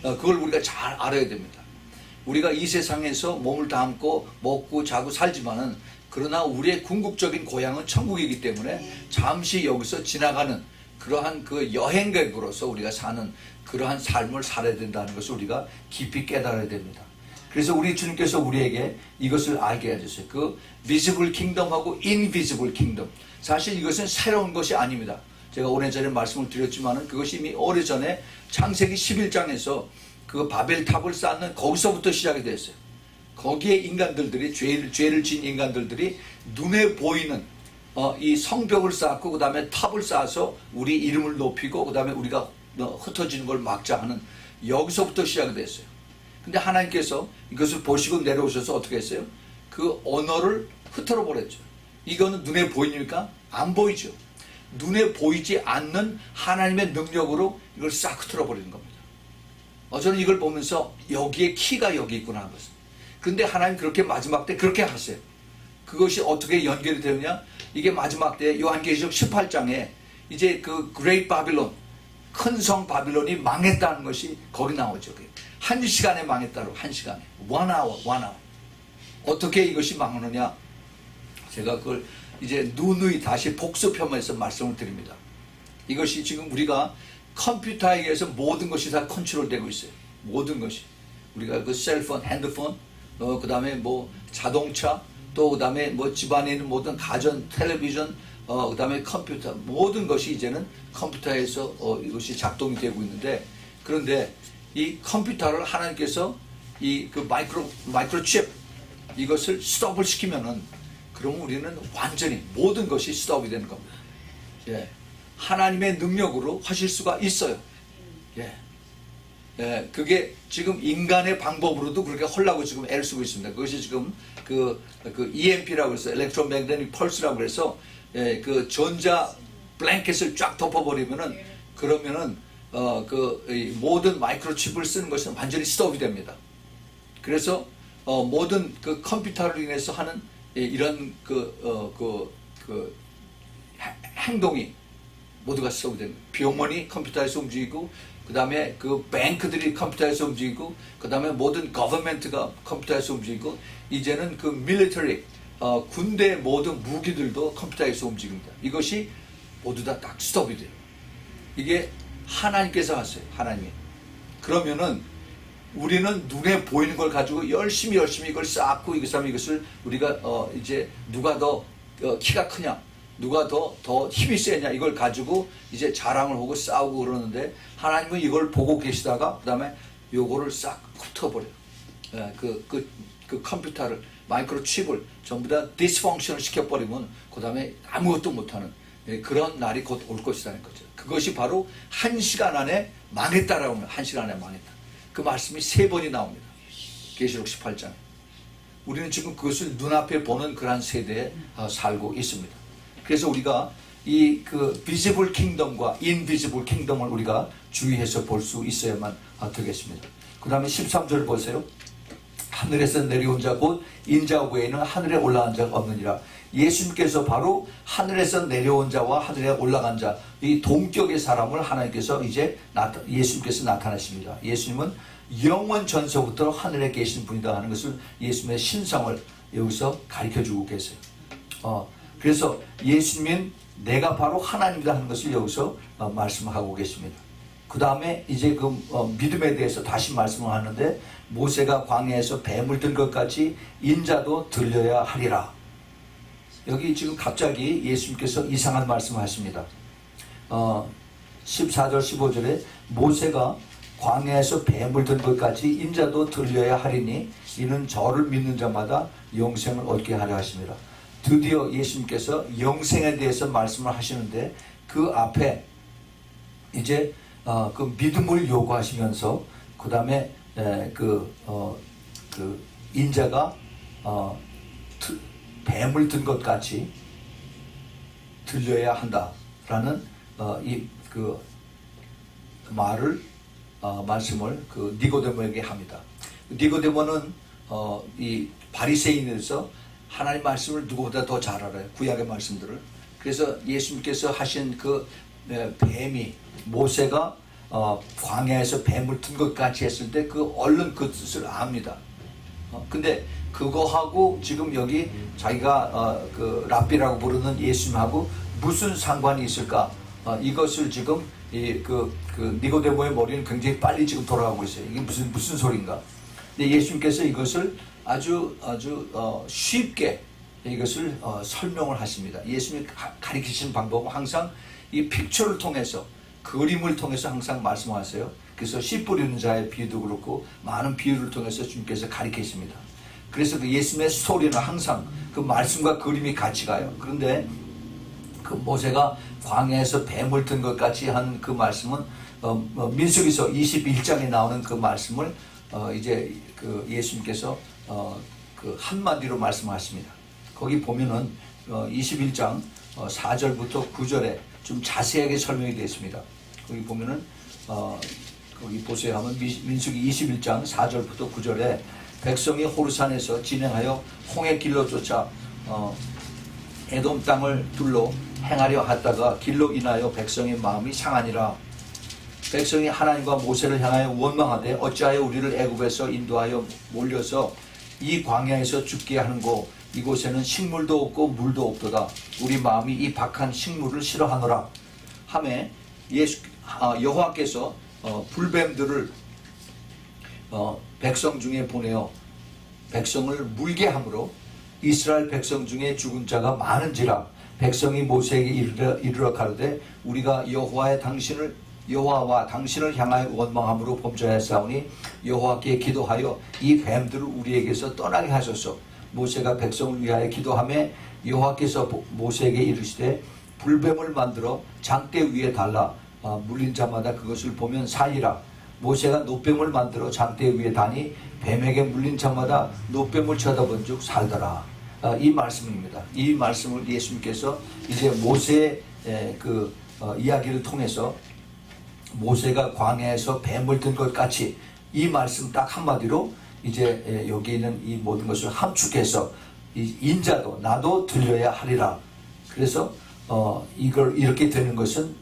그걸 우리가 잘 알아야 됩니다. 우리가 이 세상에서 몸을 담고 먹고 자고 살지만은 그러나 우리의 궁극적인 고향은 천국이기 때문에 잠시 여기서 지나가는 그러한 그 여행객으로서 우리가 사는 그러한 삶을 살아야 된다는 것을 우리가 깊이 깨달아야 됩니다. 그래서 우리 주님께서 우리에게 이것을 알게 해주세요. 그 visible kingdom하고 invisible kingdom. 사실 이것은 새로운 것이 아닙니다. 제가 오래전에 말씀을 드렸지만은 그것이 이미 오래전에 창세기 11장에서 그 바벨탑을 쌓는 거기서부터 시작이 됐어요. 거기에 인간들이 죄를 지은 인간들이 눈에 보이는 이 성벽을 쌓고 그 다음에 탑을 쌓아서 우리 이름을 높이고 그 다음에 우리가 흩어지는 걸 막자 하는 여기서부터 시작이 됐어요. 근데 하나님께서 이것을 보시고 내려오셔서 어떻게 했어요? 그 언어를 흩어져 버렸죠. 이거는 눈에 보이니까 안 보이죠. 눈에 보이지 않는 하나님의 능력으로 이걸 싹 흩어져 버리는 겁니다. 저는 이걸 보면서 여기에 키가 여기 있구나 하는 것은. 근데 하나님 그렇게 마지막 때 그렇게 하세요. 그것이 어떻게 연결이 되느냐? 이게 마지막 때 요한계시록 18장에 이제 그 그레이트 바빌론, 큰 성 바빌론이 망했다는 것이 거기 나오죠. 한 시간에 망했다고, 한 시간에. one hour. 어떻게 이것이 망하느냐? 제가 그걸 이제 누누이 다시 복습하면서 말씀을 드립니다. 이것이 지금 우리가 컴퓨터에 의해서 모든 것이 다 컨트롤되고 있어요. 모든 것이. 우리가 그 셀폰, 핸드폰, 그 다음에 뭐 자동차, 또 그 다음에 뭐 집안에 있는 모든 가전, 텔레비전, 그 다음에 컴퓨터, 모든 것이 이제는 컴퓨터에서 이것이 작동이 되고 있는데, 그런데 이 컴퓨터를 하나님께서 이 그 마이크로칩 이것을 스톱을 시키면은 그러면 우리는 완전히 모든 것이 스톱이 되는 겁니다. 예. 하나님의 능력으로 하실 수가 있어요. 예. 그게 지금 인간의 방법으로도 그렇게 하려고 지금 애를 쓰고 있습니다. 그것이 지금 그 EMP라고 해서 Electromagnetic Pulse라고 해서 그 전자 블랭켓을 쫙 덮어버리면은 그러면은 이 모든 마이크로칩을 쓰는 것은 완전히 스톱이 됩니다. 그래서 모든 그 컴퓨터로 인해서 하는 이런 행동이 모두가 스톱이 됩니다. 병원이 컴퓨터에서 움직이고, 그 다음에 그 뱅크들이 컴퓨터에서 움직이고, 그 다음에 모든 거버먼트가 컴퓨터에서 움직이고, 이제는 그 밀리터리, 군대 모든 무기들도 컴퓨터에서 움직입니다. 이것이 모두 다 딱 스톱이 돼요. 이게 하나님께서 하세요. 하나님이. 그러면은 우리는 눈에 보이는 걸 가지고 열심히 이걸 쌓고 이것을 우리가 이제 누가 더 키가 크냐, 누가 더 힘이 세냐, 이걸 가지고 이제 자랑을 하고 싸우고 그러는데, 하나님은 이걸 보고 계시다가 그 다음에 요거를 싹 흩어버려요. 그 컴퓨터를, 마이크로칩을 전부 다 디스펑션을 시켜버리면 그 다음에 아무것도 못하는 그런 날이 곧 올 것이라는 거죠. 그것이 바로 한 시간 안에 망했다라고 하면, 한 시간 안에 망했다. 그 말씀이 3번이 나옵니다. 계시록 18장에. 우리는 지금 그것을 눈앞에 보는 그러한 세대에 살고 있습니다. 그래서 우리가 이 그 비지블 킹덤과 인비지블 킹덤을 우리가 주의해서 볼 수 있어야만 되겠습니다. 그 다음에 13절 보세요. 하늘에서 내려온 자 곧 인자 외에는 하늘에 올라간 자가 없느니라. 예수님께서 바로 하늘에서 내려온 자와 하늘에 올라간 자, 이 동격의 사람을 하나님께서 이제 예수님께서 나타나십니다. 예수님은 영원 전서부터 하늘에 계신 분이다 하는 것을 예수님의 신성을 여기서 가르쳐주고 계세요. 그래서 예수님은 내가 바로 하나님이다 하는 것을 여기서 말씀하고 계십니다. 그 다음에 이제 그 믿음에 대해서 다시 말씀을 하는데, 모세가 광야에서 뱀을 든 것 같이 인자도 들려야 하리라. 여기 지금 갑자기 예수님께서 이상한 말씀을 하십니다. 14절 15절에 모세가 광야에서 뱀을 든 것 같이 인자도 들려야 하리니 이는 저를 믿는 자마다 영생을 얻게 하려 하십니다. 드디어 예수님께서 영생에 대해서 말씀을 하시는데, 그 앞에 이제 그 믿음을 요구하시면서 그 다음에 그 인자가 뱀을 든 것 같이 들려야 한다라는 그 말씀을 그 니고데모에게 합니다. 니고데모는 이 바리새인에서 하나님 말씀을 누구보다 더 잘 알아요. 구약의 말씀들을. 그래서 예수님께서 하신 그 뱀이, 모세가 광야에서 뱀을 든 것 같이 했을 때 그 얼른 그 뜻을 압니다. 근데 그거하고 지금 여기 자기가 그 랍비라고 부르는 예수님하고 무슨 상관이 있을까? 이것을 지금 그 니고데모의 머리는 굉장히 빨리 지금 돌아가고 있어요. 이게 무슨 소린가? 근데 예수님께서 이것을 아주 쉽게 이것을 설명을 하십니다. 예수님이 가르치시는 방법은 항상 이 픽처를 통해서, 그림을 통해서 항상 말씀하세요. 그래서 씨 뿌리는 자의 비유도 그렇고 많은 비유를 통해서 주님께서 가르치십니다. 그래서 그 예수님의 스토리는 항상 그 말씀과 그림이 같이 가요. 그런데 그 모세가 광야에서 뱀을 든 것 같이 한 그 말씀은 민수기서 21장에 나오는 그 말씀을 이제 그 예수님께서 그 한마디로 말씀하십니다. 거기 보면은 21장 4절부터 9절에 좀 자세하게 설명이 되어 있습니다. 거기 보면은 거기 보세요 하면 민수기 21장 4절부터 9절에 백성이 호르산에서 진행하여 홍해 길로 쫓아 에돔 땅을 둘러 행하려 하다가 길로 인하여 백성의 마음이 상하니라. 백성이 하나님과 모세를 향하여 원망하되 어찌하여 우리를 애굽에서 인도하여 몰려서 이 광야에서 죽게 하는고, 이곳에는 식물도 없고 물도 없도다. 우리 마음이 이 박한 식물을 싫어하노라 하매 여호와께서 불뱀들을 백성 중에 보내어 백성을 물게 함으로 이스라엘 백성 중에 죽은 자가 많은지라. 백성이 모세에게 이르러 가로되 우리가 여호와와 당신을 향하여 원망함으로 범죄하였사오니 여호와께 기도하여 이 뱀들을 우리에게서 떠나게 하소서. 모세가 백성을 위하여 기도하매 여호와께서 모세에게 이르시되 불뱀을 만들어 장대 위에 달라 물린 자마다 그것을 보면 살리라. 모세가 노뱀을 만들어 장대 위에 다니 뱀에게 물린 자마다 노뱀을 쳐다본 즉 살더라. 이 말씀입니다. 이 말씀을 예수님께서 이제 모세의 그 이야기를 통해서 모세가 광야에서 뱀을 든 것 같이 이 말씀 딱 한마디로 이제 여기 있는 이 모든 것을 함축해서 이 인자도 나도 들려야 하리라. 그래서 이걸 이렇게 되는 것은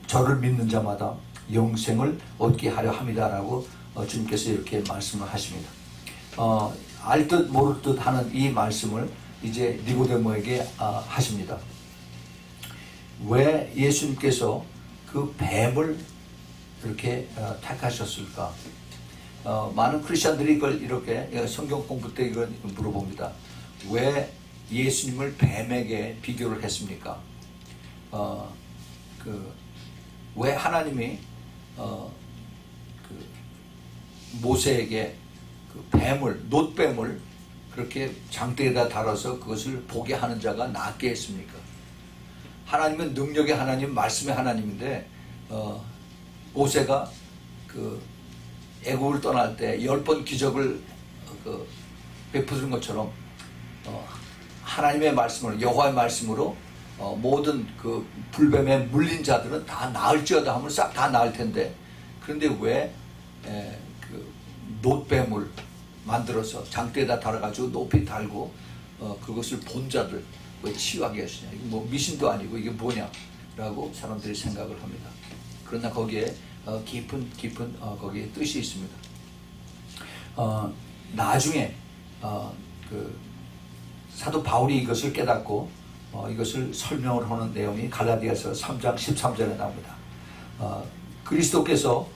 저를 믿는 자마다 영생을 얻게 하려 함이다라고 주님께서 이렇게 말씀을 하십니다. 알듯 모를 듯 하는 이 말씀을 이제 니고데모에게 하십니다. 왜 예수님께서 그 뱀을 이렇게 택하셨을까? 많은 크리스천들이 이걸 이렇게 성경 공부 때 이걸 물어봅니다. 왜 예수님을 뱀에게 비교를 했습니까? 왜 하나님이 모세에게 그 뱀을, 놋뱀을 그렇게 장대에다 달아서 그것을 보게 하는 자가 낫게 했습니까? 하나님은 능력의 하나님, 말씀의 하나님인데 모세가 그 애국을 떠날 때 10번 기적을 베푸는 것처럼 하나님의 말씀으로, 여호와의 말씀으로 모든 그 불뱀에 물린 자들은 다 나을지어다 하면 싹 다 나을 텐데, 그런데 왜 그 놋뱀을 만들어서 장대에다 달아가지고 높이 달고 그것을 본 자들 왜 치유하게 하시냐. 이게 뭐 미신도 아니고 이게 뭐냐라고 사람들이 생각을 합니다. 그러나 거기에 깊은 거기에 뜻이 있습니다. 나중에 그 사도 바울이 이것을 깨닫고 이것을 설명을 하는 내용이 갈라디아서 3장 13절에 나옵니다. 그리스도께서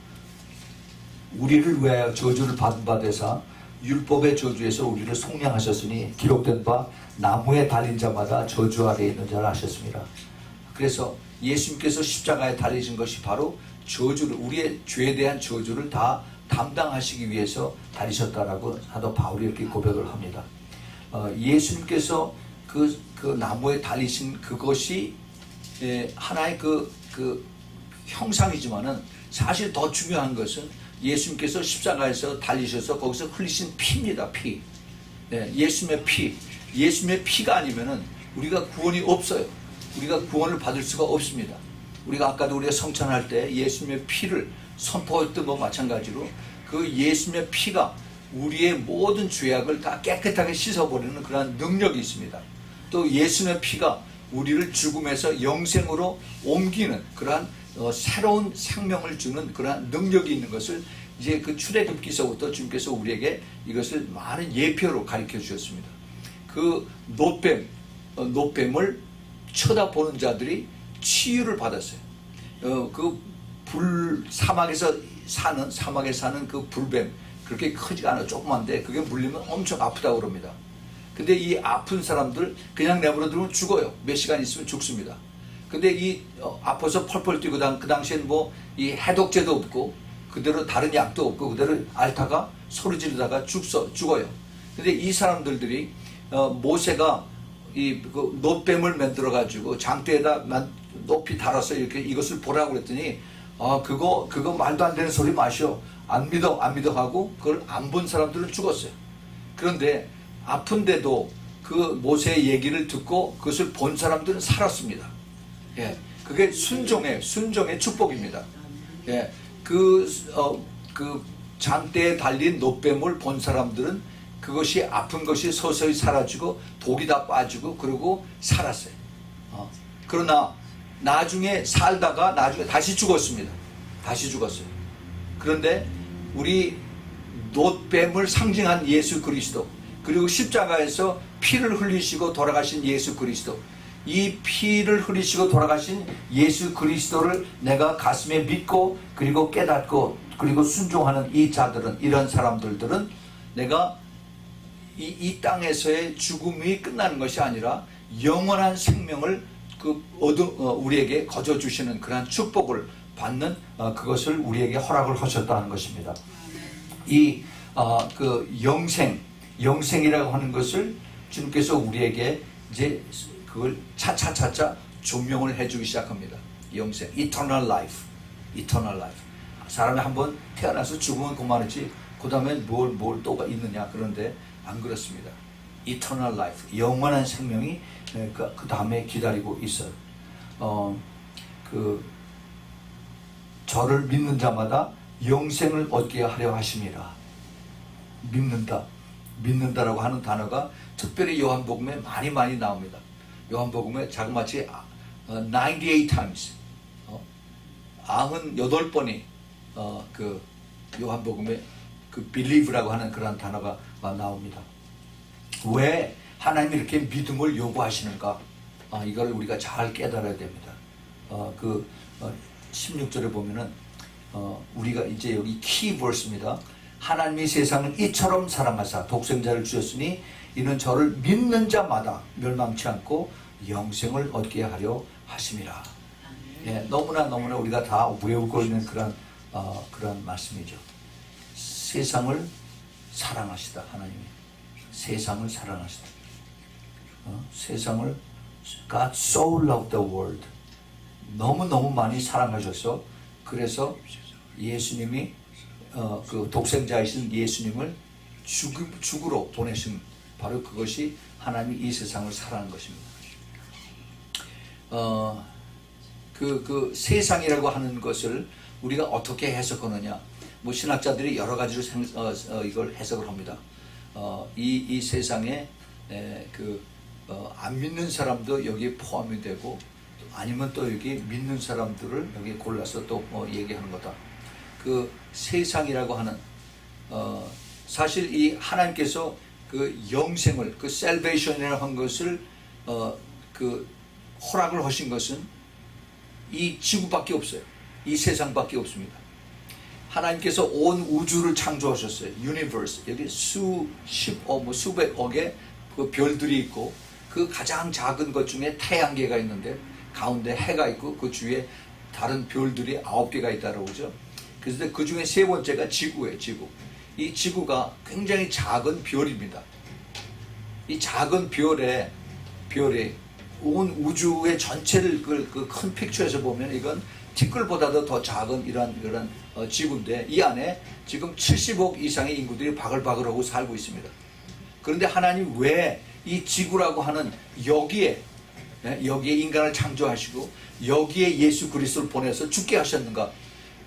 우리를 위하여 저주를 받은 바 되사 율법의 저주에서 우리를 속량하셨으니 기록된 바 나무에 달린 자마다 저주 아래에 있는 자라 하셨습니다. 그래서 예수님께서 십자가에 달리신 것이 바로 저주를, 우리의 죄에 대한 저주를 다 담당하시기 위해서 달리셨다라고 사도 바울이 이렇게 고백을 합니다. 예수님께서 그 나무에 달리신 그것이 하나의 그 형상이지만은 사실 더 중요한 것은 예수님께서 십자가에서 달리셔서 거기서 흘리신 피입니다. 피. 예수님의 피가 아니면은 우리가 구원이 없어요. 우리가 구원을 받을 수가 없습니다. 우리가 아까도 우리가 성찬할 때 예수님의 피를 선포했던 것과 마찬가지로 그 예수님의 피가 우리의 모든 죄악을 다 깨끗하게 씻어버리는 그러한 능력이 있습니다. 또 예수님의 피가 우리를 죽음에서 영생으로 옮기는 그러한 새로운 생명을 주는 그러한 능력이 있는 것을 이제 그 출애굽기서부터 주님께서 우리에게 이것을 많은 예표로 가르쳐 주셨습니다. 그 노뱀을 쳐다보는 자들이 치유를 받았어요. 그 사막에 사는 그 불뱀, 그렇게 크지가 않아요. 조그만데 그게 물리면 엄청 아프다고 그럽니다. 근데 이 아픈 사람들 그냥 내버려 두면 죽어요. 몇 시간 있으면 죽습니다. 근데 이 아파서 펄펄 뛰고 그 당시엔 뭐 이 해독제도 없고 그대로 다른 약도 없고 그대로 앓다가 소리 지르다가 죽어요. 근데 이 사람들이 모세가 그 노뱀을 만들어 가지고 장대에다 높이 달아서 이렇게 이것을 보라고 그랬더니 그거 말도 안 되는 소리 마셔. 안 믿어 하고 그걸 안 본 사람들은 죽었어요. 그런데 아픈데도 그 모세의 얘기를 듣고 그것을 본 사람들은 살았습니다. 그게 순종의 축복입니다. 그 장대에 달린 노뱀을 본 사람들은 그것이 아픈 것이 서서히 사라지고 독이 다 빠지고 그러고 살았어요. 그러나 나중에 살다가 나중에 다시 죽었습니다. 다시 죽었어요. 그런데 우리 노뱀을 상징한 예수 그리스도, 그리고 십자가에서 피를 흘리시고 돌아가신 예수 그리스도, 이 피를 흘리시고 돌아가신 예수 그리스도를 내가 가슴에 믿고 그리고 깨닫고 그리고 순종하는 이 자들은, 이런 사람들은 내가 이 땅에서의 죽음이 끝나는 것이 아니라 영원한 생명을 우리에게 거저 주시는 그러한 축복을 받는 그것을 우리에게 허락을 하셨다는 것입니다. 그 영생이라고 하는 것을 주님께서 우리에게 이제 그걸 차차 조명을 해주기 시작합니다. 영생, eternal life. 사람이 한번 태어나서 죽으면 그만이지 그 다음에 뭘 또가 있느냐. 그런데 안 그렇습니다. eternal life, 영원한 생명이 그 다음에 기다리고 있어요. 저를 믿는 자마다 영생을 얻게 하려 하심이라. 믿는다라고 하는 단어가 특별히 요한복음에 많이 나옵니다. 요한복음에 자그마치 98 times 98번이 그 요한복음에 그 believe라고 하는 그런 단어가 나옵니다. 왜 하나님이 이렇게 믿음을 요구하시는가? 이걸 우리가 잘 깨달아야 됩니다. 16절에 보면은 우리가 이제 여기 키버스입니다. 하나님이 세상을 이처럼 사랑하사 독생자를 주셨으니 이는 저를 믿는 자마다 멸망치 않고 영생을 얻게 하려 하심이라. 너무나 우리가 다 외우고 있는 그런 말씀이죠. 세상을 사랑하시다. 하나님이 세상을 사랑하시다. 세상을 God so loved the world. 너무 많이 사랑하셔서 그래서 예수님이 그 독생자이신 예수님을 죽으러 보내신, 바로 그것이 하나님이 이 세상을 사랑한 것입니다. 그 세상이라고 하는 것을 우리가 어떻게 해석하느냐? 뭐 신학자들이 여러 가지로 이걸 해석을 합니다. 이 세상에 안 믿는 사람도 여기에 포함이 되고 아니면 또 여기 믿는 사람들을 여기 골라서 또 얘기하는 거다. 그 세상이라고 하는 사실 이 하나님께서 그 영생을 그 셀베이션이라고 한 것을 그 허락을 하신 것은 이 지구밖에 없어요. 이 세상밖에 없습니다. 하나님께서 온 우주를 창조하셨어요. 유니버스. 여기 수백억의 그 별들이 있고 그 가장 작은 것 중에 태양계가 있는데 가운데 해가 있고 그 주위에 다른 별들이 9개가 있다고 그러죠. 그래서 그 중에 세 번째가 지구예요. 지구. 이 지구가 굉장히 작은 별입니다. 이 작은 별에 온 우주의 전체를 그 큰 픽처에서 보면 이건 티끌보다도 더 작은 이런 지구인데 이 안에 지금 70억 이상의 인구들이 바글바글하고 살고 있습니다. 그런데 하나님 왜 이 지구라고 하는 여기에 인간을 창조하시고 여기에 예수 그리스도를 보내서 죽게 하셨는가?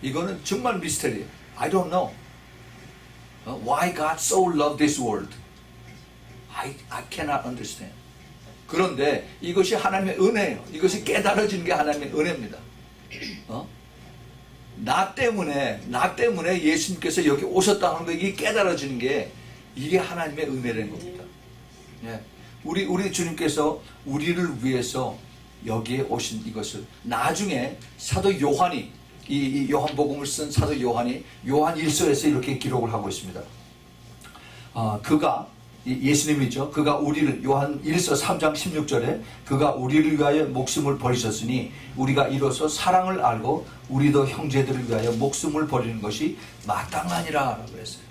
이거는 정말 미스터리예요. I don't know. Why God so loved this world? I cannot understand. 그런데 이것이 하나님의 은혜예요. 이것이 깨달아지는 게 하나님의 은혜입니다. 나 때문에 예수님께서 여기 오셨다는 거 이게 깨달아지는 게 이게 하나님의 은혜라는 겁니다. 예. 우리 주님께서 우리를 위해서 여기에 오신 이것을 나중에 사도 요한이 이 요한복음을 쓴 사도 요한이 요한 1서에서 이렇게 기록을 하고 있습니다. 그가 예수님이죠. 그가 우리를 요한 1서 3장 16절에 그가 우리를 위하여 목숨을 버리셨으니 우리가 이로써 사랑을 알고 우리도 형제들을 위하여 목숨을 버리는 것이 마땅하니라 라고 했어요.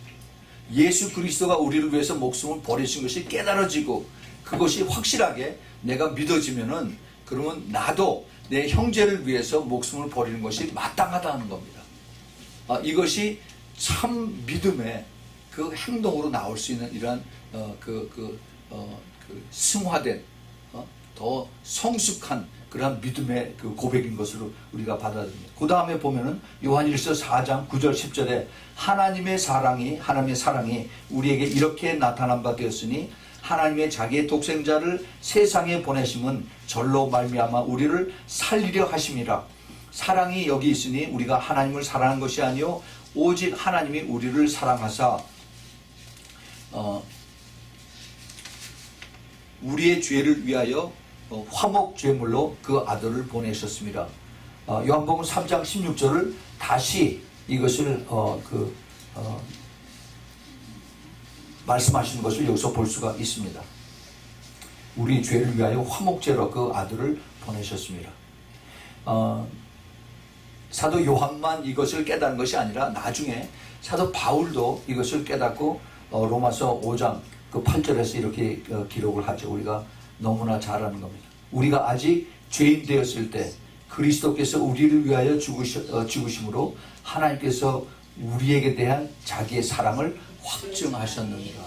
예수 그리스도가 우리를 위해서 목숨을 버리신 것이 깨달아지고 그것이 확실하게 내가 믿어지면은 그러면 나도 내 형제를 위해서 목숨을 버리는 것이 마땅하다는 겁니다. 이것이 참 믿음의 그 행동으로 나올 수 있는 이러한 승화된 더 성숙한 그러한 믿음의 그 고백인 것으로 우리가 받아들입니다. 그 다음에 보면은 요한일서 4장 9절 10절에 하나님의 사랑이 우리에게 이렇게 나타난 바 되었으니 하나님의 자기의 독생자를 세상에 보내심은 절로 말미암아 우리를 살리려 하심이라. 사랑이 여기 있으니 우리가 하나님을 사랑한 것이 아니요 오직 하나님이 우리를 사랑하사 우리의 죄를 위하여 화목 제물로 그 아들을 보내셨습니다. 요한복음 3장 16절을 다시 이것을 말씀하시는 것을 여기서 볼 수가 있습니다. 우리 죄를 위하여 화목제로 그 아들을 보내셨습니다. 사도 요한만 이것을 깨달은 것이 아니라 나중에 사도 바울도 이것을 깨닫고 로마서 5장 그 8절에서 이렇게 기록을 하죠. 우리가 너무나 잘 아는 겁니다. 우리가 아직 죄인 되었을 때 그리스도께서 우리를 위하여 죽으심으로 하나님께서 우리에게 대한 자기의 사랑을 확증하셨느니라.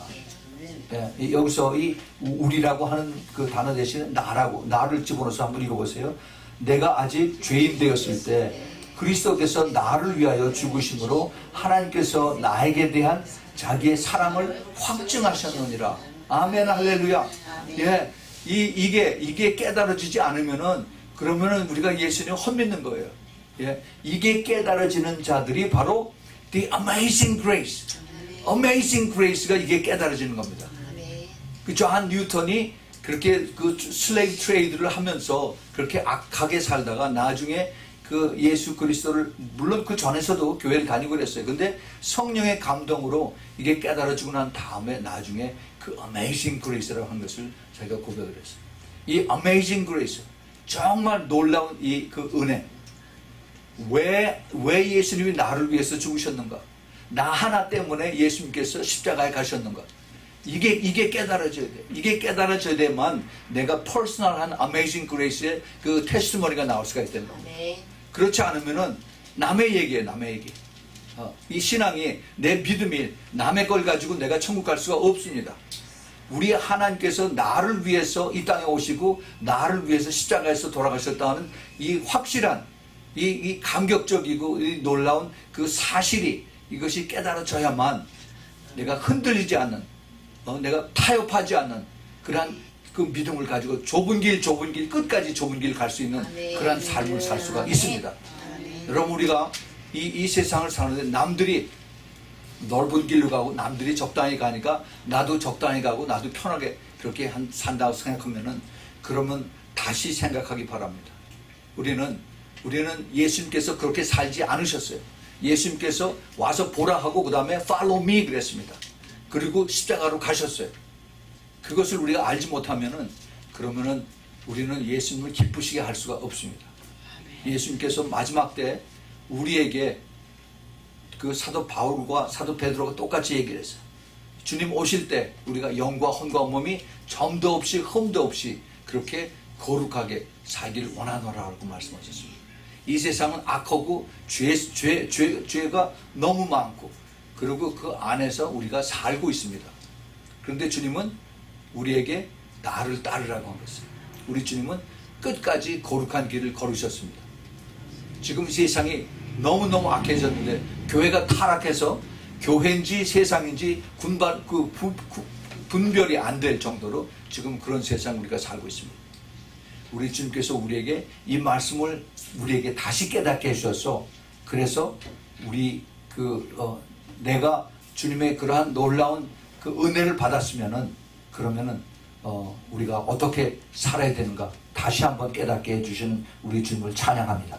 예, 여기서 이 우리라고 하는 그 단어 대신에 나를 집어넣어서 한번 읽어보세요. 내가 아직 죄인 되었을 때 그리스도께서 나를 위하여 죽으심으로 하나님께서 나에게 대한 자기의 사랑을 확증하셨느니라. 아멘 할렐루야. 예, 이게 깨달아지지 않으면은 그러면은 우리가 예수님 헛믿는 거예요. 예, 이게 깨달아지는 자들이 바로 the amazing grace가 이게 깨달아지는 겁니다. 그 존 뉴턴이 그렇게 그 슬레이브 트레이드를 하면서 그렇게 악하게 살다가 나중에 그 예수 그리스도를 물론 그 전에서도 교회를 다니고 그랬어요. 근데 성령의 감동으로 이게 깨달아지고 난 다음에 나중에 그 amazing grace라고 한 것을 자기가 고백을 했어요. 이 amazing grace 정말 놀라운 이 그 은혜. 왜 예수님이 나를 위해서 죽으셨는가? 나 하나 때문에 예수님께서 십자가에 가셨는가? 이게 깨달아져야 돼. 이게 깨달아져야 되만 내가 퍼스널한 amazing grace의 그 테스티머니가 나올 수가 있다는 겁니다. 그렇지 않으면은 남의 얘기예요, 남의 얘기. 이 신앙이 내 믿음이 남의 걸 가지고 내가 천국 갈 수가 없습니다. 우리 하나님께서 나를 위해서 이 땅에 오시고 나를 위해서 십자가에서 돌아가셨다는 이 확실한 이 감격적이고 이 놀라운 그 사실이 이것이 깨달아져야만 내가 흔들리지 않는 내가 타협하지 않는 그러한 그 믿음을 가지고 좁은 길 끝까지 좁은 길 갈 수 있는 그러한 삶을 살 수가 있습니다. 여러분, 우리가 이 세상을 사는데 남들이 넓은 길로 가고 남들이 적당히 가니까 나도 적당히 가고 나도 편하게 그렇게 산다고 생각하면은, 그러면 다시 생각하기 바랍니다. 우리는 예수님께서 그렇게 살지 않으셨어요. 예수님께서 와서 보라 하고 그 다음에 follow me 그랬습니다. 그리고 십자가로 가셨어요. 그것을 우리가 알지 못하면은, 그러면은 우리는 예수님을 기쁘시게 할 수가 없습니다. 예수님께서 마지막 때 우리에게 그 사도 바울과 사도 베드로가 똑같이 얘기를 했어요. 주님 오실 때 우리가 영과 혼과 몸이 점도 없이 흠도 없이 그렇게 거룩하게 살기를 원하노라고 말씀하셨습니다. 이 세상은 악하고 죄가 너무 많고, 그리고 그 안에서 우리가 살고 있습니다. 그런데 주님은 우리에게 나를 따르라고 한 것이에요. 우리 주님은 끝까지 거룩한 길을 걸으셨습니다. 지금 세상이 너무너무 악해졌는데, 교회가 타락해서 교회인지 세상인지 분별이 안 될 정도로 지금 그런 세상 우리가 살고 있습니다. 우리 주님께서 우리에게 이 말씀을 우리에게 다시 깨닫게 해주셔서, 그래서 내가 주님의 그러한 놀라운 그 은혜를 받았으면은, 그러면은 우리가 어떻게 살아야 되는가 다시 한번 깨닫게 해주시는 우리 주님을 찬양합니다.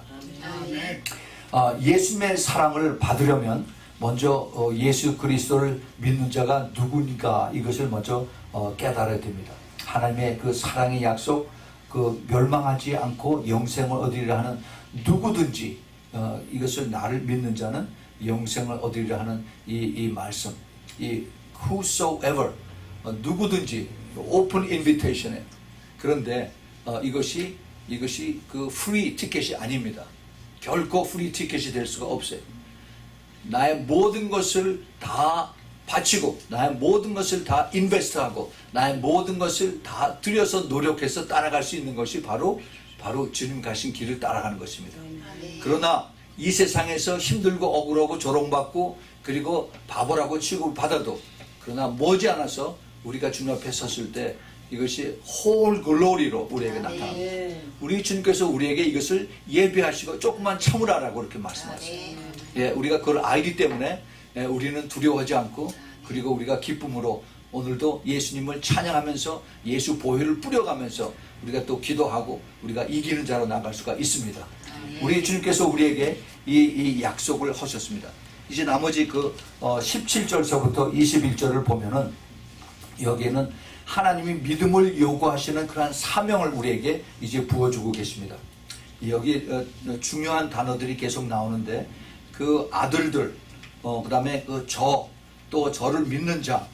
예수님의 사랑을 받으려면 먼저 예수 그리스도를 믿는 자가 누구니까 이것을 먼저 깨달아야 됩니다. 하나님의 그 사랑의 약속, 그 멸망하지 않고 영생을 얻으리라 하는, 누구든지 이것을 나를 믿는 자는 영생을 얻으리라 하는 이 말씀, 이 whosoever, 누구든지 오픈 인비테이션에. 그런데 이것이 그 프리 티켓이 아닙니다. 결코 프리 티켓이 될 수가 없어요. 나의 모든 것을 다 바치고, 나의 모든 것을 다 인베스트하고, 나의 모든 것을 다 들여서 노력해서 따라갈 수 있는 것이 바로 주님 가신 길을 따라가는 것입니다. 그러나 이 세상에서 힘들고 억울하고 조롱받고 그리고 바보라고 취급받아도, 그러나 머지않아서 우리가 주님 앞에 섰을 때 이것이 홀 글로리로 우리에게 나타납니다. 우리 주님께서 우리에게 이것을 예비하시고 조금만 참으라라고 이렇게 말씀하세요. 예, 우리가 그걸 알기 때문에 우리는 두려워하지 않고, 그리고 우리가 기쁨으로 오늘도 예수님을 찬양하면서 예수 보혈을 뿌려가면서 우리가 또 기도하고 우리가 이기는 자로 나갈 수가 있습니다. 우리 주님께서 우리에게 이 약속을 하셨습니다. 이제 나머지 그 17절서부터 21절을 보면은, 여기에는 하나님이 믿음을 요구하시는 그러한 사명을 우리에게 이제 부어주고 계십니다. 여기 중요한 단어들이 계속 나오는데, 그 아들들, 그 다음에 또 저를 믿는 자,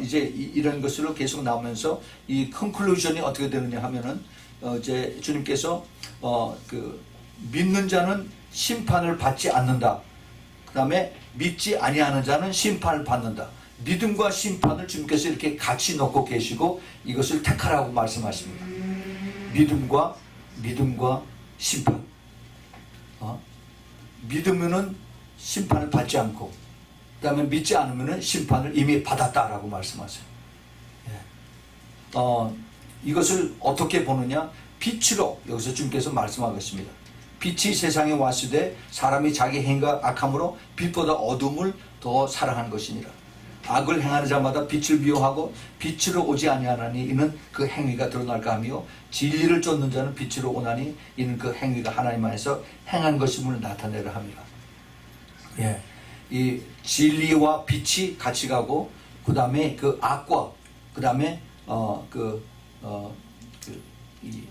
이제 이런 것으로 계속 나오면서 이 컨클루전이 어떻게 되느냐 하면은, 이제 주님께서 그 믿는 자는 심판을 받지 않는다. 그 다음에 믿지 아니하는 자는 심판을 받는다. 믿음과 심판을 주님께서 이렇게 같이 놓고 계시고 이것을 택하라고 말씀하십니다. 믿음과 심판. 믿으면은 심판을 받지 않고, 그 다음에 믿지 않으면은 심판을 이미 받았다라고 말씀하세요. 이것을 어떻게 보느냐? 빛으로 여기서 주님께서 말씀하겠습니다. 빛이 세상에 왔을 때 사람이 자기 행과 악함으로 빛보다 어둠을 더 사랑한 것이니라. 악을 행하는 자마다 빛을 미워하고 빛으로 오지 아니하나니 이는 그 행위가 드러날까 하며, 진리를 쫓는 자는 빛으로 오나니 이는 그 행위가 하나님 안에서 행한 것임을 나타내려 합니다. 예, 이 진리와 빛이 같이 가고, 그 다음에 그 악과, 그 다음에 이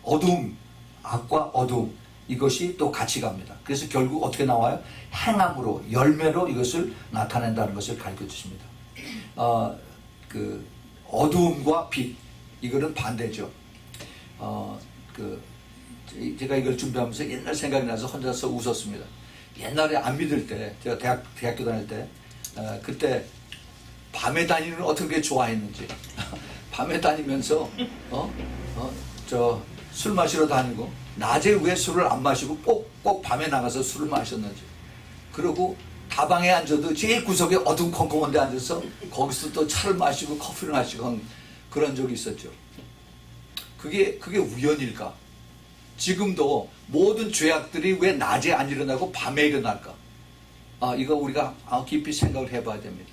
어둠, 악과 어둠, 이것이 또 같이 갑니다. 그래서 결국 어떻게 나와요? 행함으로, 열매로 이것을 나타낸다는 것을 가르쳐 주십니다. 그 어두움과 빛, 이거는 반대죠. 제가 이걸 준비하면서 옛날 생각이 나서 혼자서 웃었습니다. 옛날에 안 믿을 때, 제가 대학교 다닐 때, 그때 밤에 다니는 어떻게 좋아했는지, 밤에 다니면서 술 마시러 다니고, 낮에 왜 술을 안 마시고 꼭 밤에 나가서 술을 마셨는지, 그리고 다방에 앉아도 제일 구석에 어둠컴컴한 데 앉아서 거기서 또 차를 마시고 커피를 마시고 한 그런 적이 있었죠. 그게 우연일까? 지금도 모든 죄악들이 왜 낮에 안 일어나고 밤에 일어날까? 이거 우리가 깊이 생각을 해봐야 됩니다.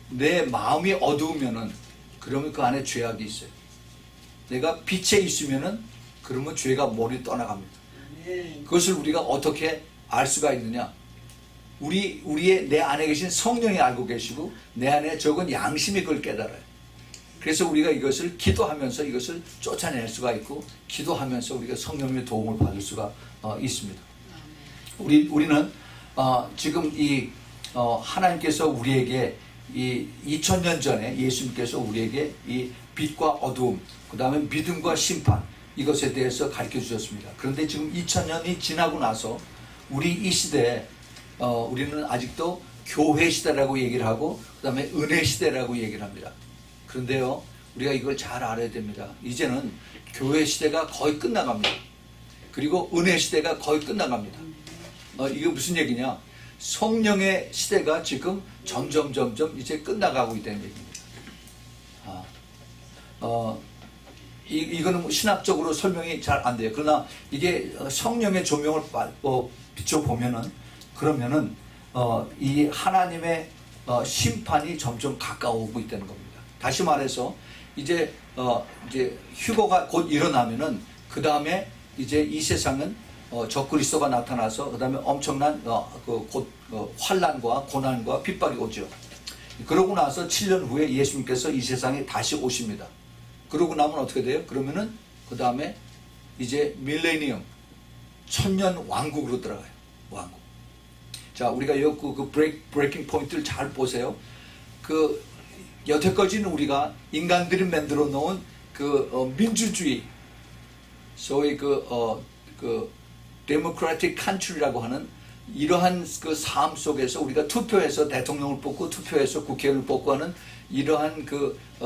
내 마음이 어두우면은 그러면 그 안에 죄악이 있어요. 내가 빛에 있으면은 그러면 죄가 멀리 떠나갑니다. 그것을 우리가 어떻게 알 수가 있느냐? 우리의 내 안에 계신 성령이 알고 계시고 내 안에 적은 양심이 그걸 깨달아요. 그래서 우리가 이것을 기도하면서 이것을 쫓아낼 수가 있고 기도하면서 우리가 성령님의 도움을 받을 수가 있습니다. 우리는 지금 하나님께서 우리에게 2000년 전에 예수님께서 우리에게 이 빛과 어두움, 그 다음에 믿음과 심판 이것에 대해서 가르쳐 주셨습니다. 그런데 지금 2000년이 지나고 나서 우리 이 시대에 우리는 아직도 교회 시대라고 얘기를 하고 그 다음에 은혜 시대라고 얘기를 합니다. 그런데요, 우리가 이걸 잘 알아야 됩니다. 이제는 교회 시대가 거의 끝나갑니다. 그리고 은혜 시대가 거의 끝나갑니다. 이게 무슨 얘기냐? 성령의 시대가 지금 점점 이제 끝나가고 있다는 얘기입니다. 이거는 신학적으로 설명이 잘 안 돼요. 그러나 이게 성령의 조명을 비춰보면은 그러면은 이 하나님의 심판이 점점 가까워오고 있다는 겁니다. 다시 말해서 이제 휴거가 곧 일어나면은 그 다음에 이제 이 세상은 적그리스도가 나타나서 그 다음에 엄청난 곧 환난과 고난과 핍박이 오죠. 그러고 나서 7년 후에 예수님께서 이 세상에 다시 오십니다. 그러고 나면 어떻게 돼요? 그러면은 그 다음에 이제 밀레니엄 천년 왕국으로 들어가요. 왕국. 자, 우리가 그 브레이킹 포인트를 잘 보세요. 여태까지는 우리가 인간들이 만들어 놓은 민주주의, 소위 데모크라틱 컨트리라고 하는 이러한 삶 속에서 우리가 투표해서 대통령을 뽑고 투표해서 국회의원을 뽑고 하는 이러한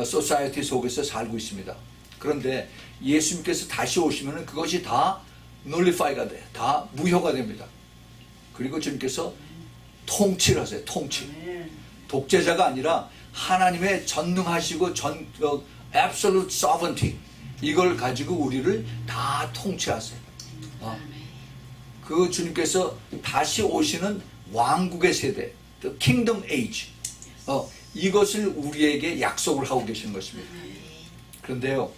소사이어티 속에서 살고 있습니다. 그런데 예수님께서 다시 오시면 그것이 다 nullified가 돼요. 다 무효가 됩니다. 그리고 주님께서 통치를 하세요. 통치. 독재자가 아니라 하나님의 전능하시고 absolute sovereignty 이걸 가지고 우리를 다 통치하세요. 그 주님께서 다시 오시는 왕국의 세대, the kingdom age, 이것을 우리에게 약속을 하고 계시는 것입니다. 그런데요,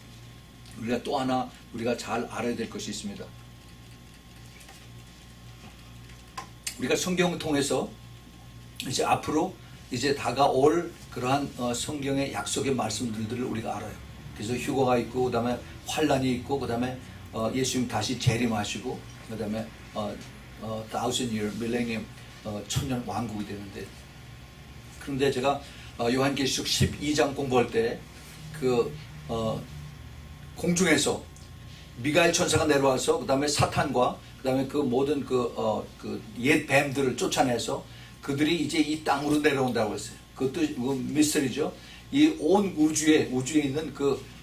우리가 또 하나 우리가 잘 알아야 될 것이 있습니다. 우리가 성경을 통해서 이제 앞으로 이제 다가올 그러한 성경의 약속의 말씀들을 우리가 알아요. 그래서 휴거가 있고, 그 다음에 환란이 있고, 그 다음에 예수님 다시 재림하시고, 그 다음에 thousand year, millennium, 천년 왕국이 되는데, 그런데 제가 요한계시록 12장 공부할 때 공중에서 미가엘 천사가 내려와서 그 다음에 사탄과 그 다음에 그 모든 옛 뱀들을 쫓아내서 그들이 이제 이 땅으로 내려온다고 했어요. 그것도 미스터리죠. 이 온 우주에 있는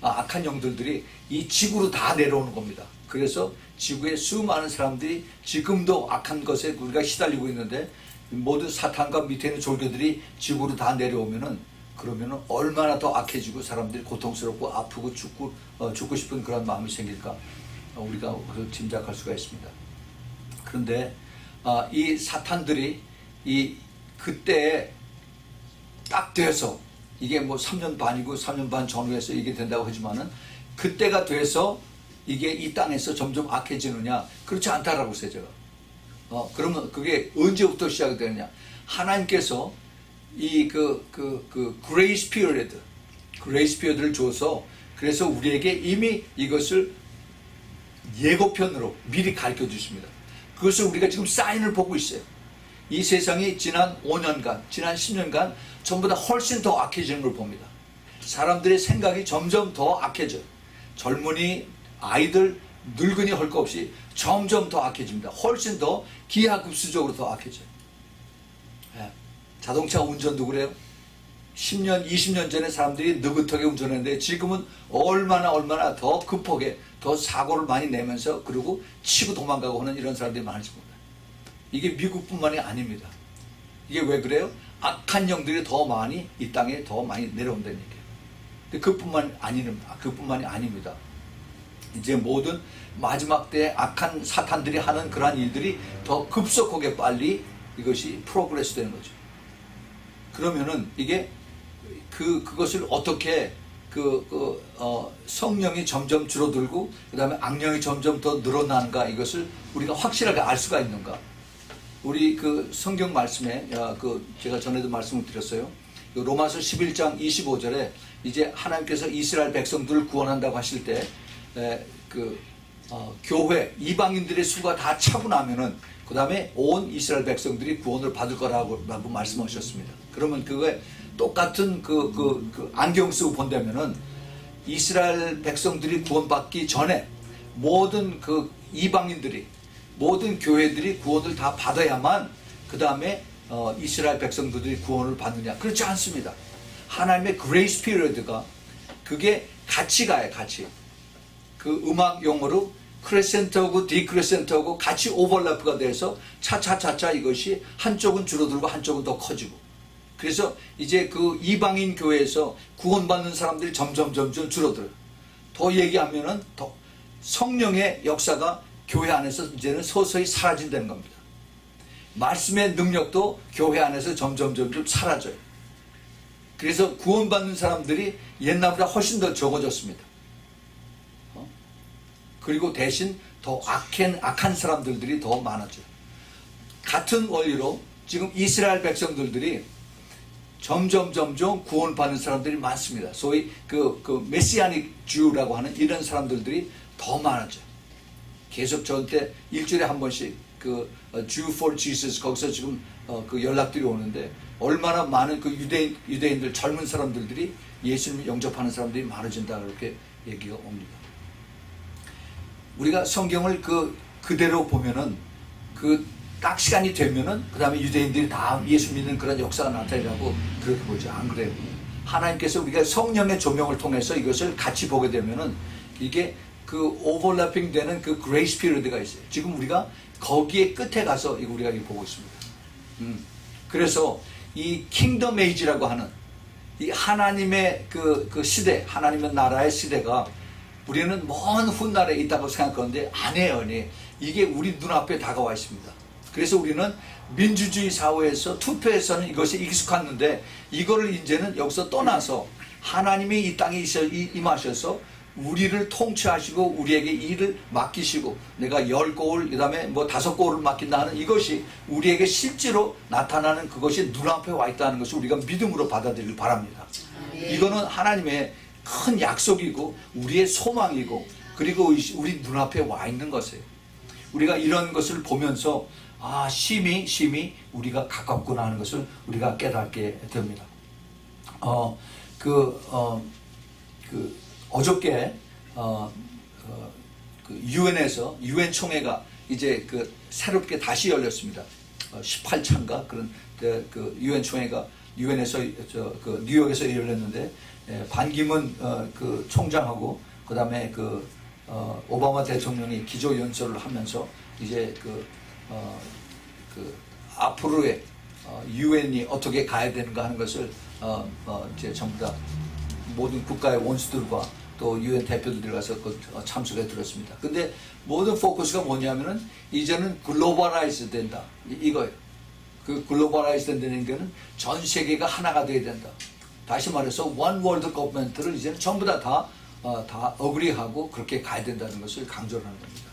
악한 영들이 이 지구로 다 내려오는 겁니다. 그래서 지구의 수많은 사람들이 지금도 악한 것에 우리가 시달리고 있는데 모든 사탄과 밑에 있는 졸개들이 지구로 다 내려오면은 그러면은 얼마나 더 악해지고 사람들이 고통스럽고 아프고 죽고 싶은 그런 마음이 생길까 우리가 짐작할 수가 있습니다. 그런데 이 사탄들이 그때에 딱 돼서 이게 뭐 3년 반이고 3년 반 전후에서 이게 된다고 하지만은 그때가 돼서 이게 이 땅에서 점점 악해지느냐? 그렇지 않다라고 했어요, 제가. 그러면 그게 언제부터 시작이 되느냐? 하나님께서 grace period를 줘서 그래서 우리에게 이미 이것을 예고편으로 미리 가르쳐 주십니다. 그것을 우리가 지금 사인을 보고 있어요. 이 세상이 지난 5년간, 지난 10년간 전부 다 훨씬 더 악해지는 걸 봅니다. 사람들의 생각이 점점 더 악해져요. 젊은이, 아이들, 늙은이 할 것 없이 점점 더 악해집니다. 훨씬 더 기하급수적으로 더 악해져요. 자동차 운전도 그래요. 10년, 20년 전에 사람들이 느긋하게 운전했는데 지금은 얼마나 더 급하게 더 사고를 많이 내면서 그리고 치고 도망가고 하는 이런 사람들이 많아집니다. 이게 미국뿐만이 아닙니다. 이게 왜 그래요? 악한 영들이 더 많이 이 땅에 더 많이 내려온다는 얘기예요. 근데 그뿐만이 아닙니다. 이제 모든 마지막 때 악한 사탄들이 하는 그러한 일들이 더 급속하게 빨리 이것이 프로그레스 되는 거죠. 그러면은 이게 그것을 어떻게 성령이 점점 줄어들고 그 다음에 악령이 점점 더 늘어나는가, 이것을 우리가 확실하게 알 수가 있는가. 우리 그 성경 말씀에 제가 전에도 말씀을 드렸어요. 로마서 11장 25절에 이제 하나님께서 이스라엘 백성들을 구원한다고 하실 때 교회 이방인들의 수가 다 차고 나면은 그 다음에 온 이스라엘 백성들이 구원을 받을 거라고 말씀하셨습니다. 그러면 그거에 똑같은 안경 쓰고 본다면은 이스라엘 백성들이 구원받기 전에 모든 이방인들이, 모든 교회들이 구원을 다 받아야만 그 다음에 이스라엘 백성들이 구원을 받느냐? 그렇지 않습니다. 하나님의 그레이스 피리어드가 그게 같이 가요. 같이. 그 음악 용어로 크레센트하고 디크레센트하고 같이 오버랩가 돼서 차차차차 이것이 한쪽은 줄어들고 한쪽은 더 커지고, 그래서 이제 그 이방인 교회에서 구원받는 사람들이 점점 줄어들어요. 더 얘기하면은 더 성령의 역사가 교회 안에서 이제는 서서히 사라진다는 겁니다. 말씀의 능력도 교회 안에서 점점 사라져요. 그래서 구원받는 사람들이 옛날보다 훨씬 더 적어졌습니다. 그리고 대신 더 악한 사람들이 더 많아져요. 같은 원리로 지금 이스라엘 백성들이 점점 구원받는 사람들이 많습니다. 소위 메시아닉 주라고 하는 이런 사람들이 더 많아져요. 계속 저한테 일주일에 한 번씩 Jew for Jesus 거기서 지금 연락들이 오는데, 얼마나 많은 유대인들 젊은 사람들이 예수님을 영접하는 사람들이 많아진다, 그렇게 얘기가 옵니다. 우리가 성경을 그대로 보면은 딱 시간이 되면은 그 다음에 유대인들이 다 예수 믿는 그런 역사가 나타나고 그렇게 보죠. 안 그래요? 하나님께서 우리가 성령의 조명을 통해서 이것을 같이 보게 되면은 이게 오버래핑 되는 그레이스 피리어드가 있어요. 지금 우리가 거기에 끝에 가서 우리가 이거 보고 있습니다. 그래서 이 킹덤 에이지라고 하는 이 하나님의 시대, 하나님의 나라의 시대가 우리는 먼 훗날에 있다고 생각하는데 아니에요. 이게 우리 눈앞에 다가와 있습니다. 그래서 우리는 민주주의 사회에서 투표에서는 이것이 익숙했는데, 이거를 이제는 여기서 떠나서 하나님이 이 땅에 임하셔서 우리를 통치하시고 우리에게 일을 맡기시고, 내가 10골 그 다음에 5골을 맡긴다 하는 이것이 우리에게 실제로 나타나는 그것이 눈앞에 와 있다는 것을 우리가 믿음으로 받아들이길 바랍니다. 이거는 하나님의 큰 약속이고 우리의 소망이고, 그리고 우리 눈앞에 와 있는 것이에요. 우리가 이런 것을 보면서 심히 우리가 가깝구나 하는 것을 우리가 깨닫게 됩니다. 어저께 유엔에서 유엔 총회가 이제 새롭게 다시 열렸습니다. 18차인가 그런 유엔 총회가 유엔에서 뉴욕에서 열렸는데, 반기문 총장하고 그 다음에 오바마 대통령이 기조 연설을 하면서 이제 앞으로의 유엔이 어떻게 가야 되는가 하는 것을 이제 전부 다 모든 국가의 원수들과 또 유엔 대표들이 가서 참석해 들었습니다. 근데 모든 포커스가 뭐냐면은 이제는 글로벌라이즈 된다, 이거예요. 글로벌라이즈 된다는 게는 전 세계가 하나가 돼야 된다. 다시 말해서 원 월드 거버먼트를 이제는 전부 다 어그리하고 그렇게 가야 된다는 것을 강조를 하는 겁니다.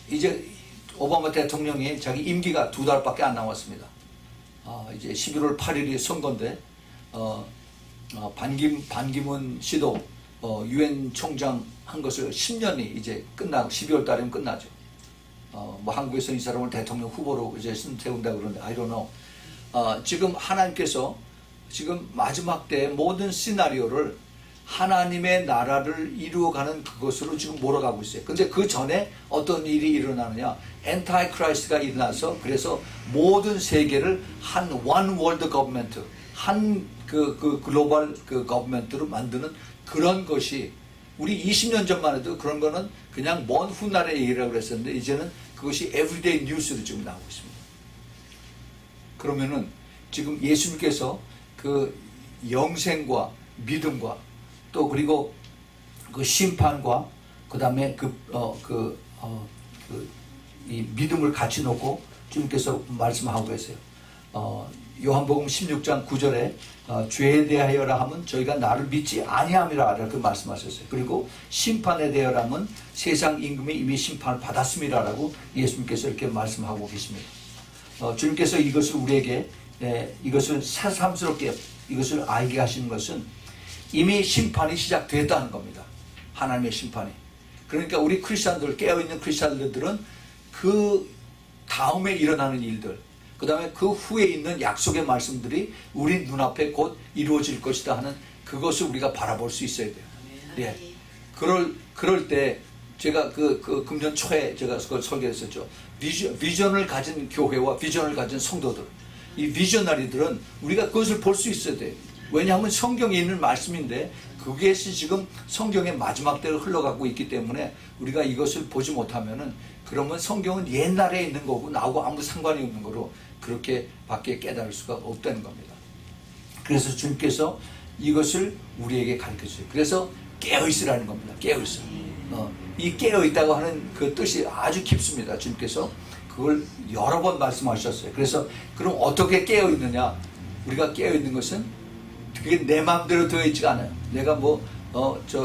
이제 오바마 대통령이 자기 임기가 2달밖에 안 남았습니다. 이제 11월 8일이 선거인데, 반기문 씨도 유엔 총장 한 것을 10년이 이제 끝나고 12월 달이면 끝나죠. 한국에서 이 사람을 대통령 후보로 이제 세운다 그러는데 I don't know. 지금 하나님께서 지금 마지막 때 모든 시나리오를 하나님의 나라를 이루어가는 그것으로 지금 몰아가고 있어요. 근데 그 전에 어떤 일이 일어나느냐? 엔타이 크라이스트가 일어나서, 그래서 모든 세계를 한 원 월드 거버먼트, 한 글로벌 거버먼트로 만드는 그런 것이, 우리 20년 전만 해도 그런 거는 그냥 먼 훗날의 얘기라고 그랬었는데, 이제는 그것이 에브리데이 뉴스로 지금 나오고 있습니다. 그러면은 지금 예수님께서 그 영생과 믿음과 또 그리고 그 심판과 그 다음에 이 믿음을 같이 놓고 주님께서 말씀하고 계세요. 요한복음 16장 9절에 죄에 대하여라 하면 저희가 나를 믿지 아니함이라 이렇게 말씀하셨어요. 그리고 심판에 대하여라 하면 세상 임금이 이미 심판을 받았습니다라고 예수님께서 이렇게 말씀하고 계십니다. 주님께서 이것을 우리에게 이것을 새삼스럽게 이것을 알게 하시는 것은 이미 심판이 시작됐다는 겁니다. 하나님의 심판이. 그러니까 우리 크리스찬들, 깨어있는 크리스찬들은 그 다음에 일어나는 일들, 그 다음에 그 후에 있는 약속의 말씀들이 우리 눈앞에 곧 이루어질 것이다 하는 그것을 우리가 바라볼 수 있어야 돼요. 예. 그럴 때 제가 그 금년 초에 제가 그걸 설계했었죠. 비전을 가진 교회와 비전을 가진 성도들, 이 비저너리들은 우리가 그것을 볼 수 있어야 돼요. 왜냐하면 성경에 있는 말씀인데 그것이 지금 성경의 마지막 때를 흘러가고 있기 때문에 우리가 이것을 보지 못하면은 그러면 성경은 옛날에 있는 거고 나하고 아무 상관이 없는 거로 그렇게 밖에 깨달을 수가 없다는 겁니다. 그래서 주님께서 이것을 우리에게 가르쳐 주세요. 그래서 깨어있으라는 겁니다. 깨어있어. 이 깨어있다고 하는 그 뜻이 아주 깊습니다. 주님께서 그걸 여러 번 말씀하셨어요. 그래서 그럼 어떻게 깨어있느냐? 우리가 깨어있는 것은 그게 내 마음대로 되어 있지가 않아요. 내가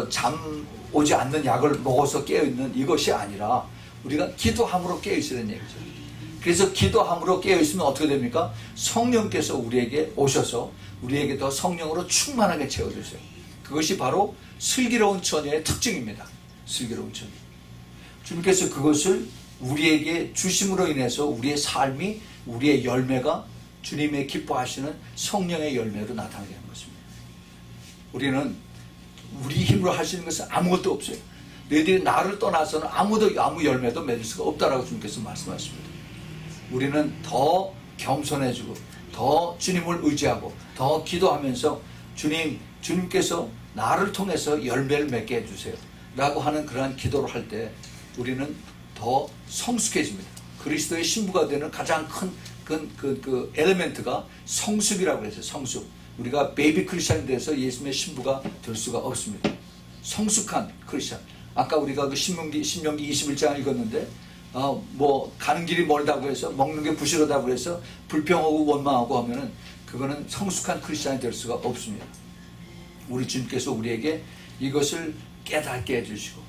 잠 오지 않는 약을 먹어서 깨어있는 이것이 아니라 우리가 기도함으로 깨어있으라는 얘기죠. 그래서 기도함으로 깨어있으면 어떻게 됩니까? 성령께서 우리에게 오셔서 우리에게 더 성령으로 충만하게 채워주세요. 그것이 바로 슬기로운 처녀의 특징입니다. 슬기로운 처녀. 주님께서 그것을 우리에게 주심으로 인해서 우리의 삶이, 우리의 열매가 주님의 기뻐하시는 성령의 열매로 나타나게 하는 것입니다. 우리는 우리 힘으로 할 수 있는 것은 아무것도 없어요. 너희들이 나를 떠나서는 아무 열매도 맺을 수가 없다라고 주님께서 말씀하십니다. 우리는 더 겸손해지고 더 주님을 의지하고 더 기도하면서 주님께서 나를 통해서 열매를 맺게 해주세요 라고 하는 그러한 기도를 할 때 우리는 더 성숙해집니다. 그리스도의 신부가 되는 가장 큰 그 엘리멘트가 성숙이라고 해서 성숙. 우리가 베이비 크리스천에 대해서 예수님의 신부가 될 수가 없습니다. 성숙한 크리스천. 아까 우리가 그 신명기 21장 읽었는데 가는 길이 멀다고 해서 먹는 게 부실하다고 해서 불평하고 원망하고 하면은 그거는 성숙한 크리스천이 될 수가 없습니다. 우리 주님께서 우리에게 이것을 깨닫게 해주시고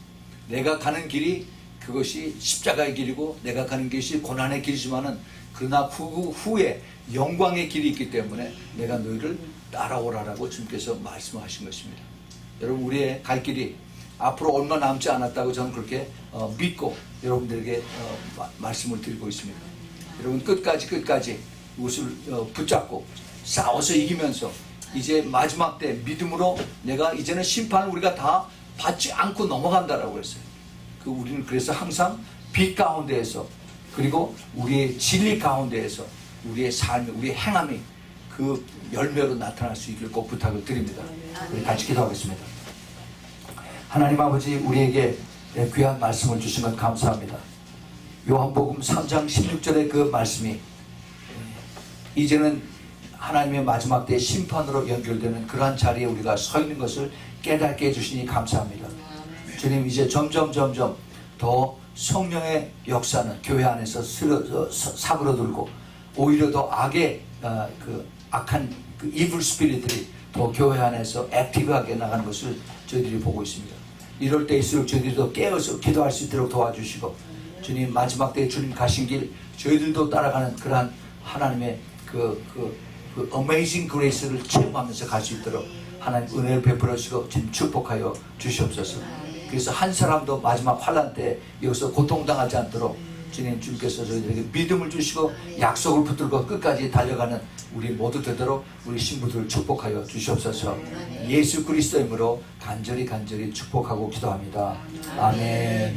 내가 가는 길이 그것이 십자가의 길이고 내가 가는 것이 고난의 길이지만은 그러나 후에 영광의 길이 있기 때문에 내가 너희를 따라오라라고 주님께서 말씀하신 것입니다. 여러분 우리의 갈 길이 앞으로 얼마 남지 않았다고 저는 그렇게 믿고 여러분들에게 말씀을 드리고 있습니다. 여러분 끝까지 이것을 붙잡고 싸워서 이기면서 이제 마지막 때 믿음으로 내가 이제는 심판을 우리가 다 받지 않고 넘어간다라고 했어요. 우리는 그래서 항상 빛 가운데에서 그리고 우리의 진리 가운데에서 우리의 삶이 우리의 행함이 그 열매로 나타날 수 있길 꼭 부탁을 드립니다. 우리 같이 기도하겠습니다. 하나님 아버지 우리에게 귀한 말씀을 주신 것 감사합니다. 요한복음 3장 16절의 그 말씀이 이제는 하나님의 마지막 때 심판으로 연결되는 그러한 자리에 우리가 서 있는 것을 깨닫게 해주시니 감사합니다. 주님 이제 점점 더 성령의 역사는 교회 안에서 사그러들고 오히려 더 악의 악한 그 이블 스피릿들이 더 교회 안에서 액티브하게 나가는 것을 저희들이 보고 있습니다. 이럴 때일수록 저희들이 더 깨어서 기도할 수 있도록 도와주시고 주님 마지막 때에 주님 가신 길 저희들도 따라가는 그러한 하나님의 그 어메이징 그레이스를 체험하면서 갈 수 있도록 하나님 은혜를 베풀어 주시고 주님 축복하여 주시옵소서. 그래서 한 사람도 마지막 환난 때 여기서 고통당하지 않도록 주님께서 저희들에게 믿음을 주시고 약속을 붙들고 끝까지 달려가는 우리 모두 되도록 우리 신부들을 축복하여 주시옵소서. 예수 그리스도 이름으로 간절히 축복하고 기도합니다. 아멘.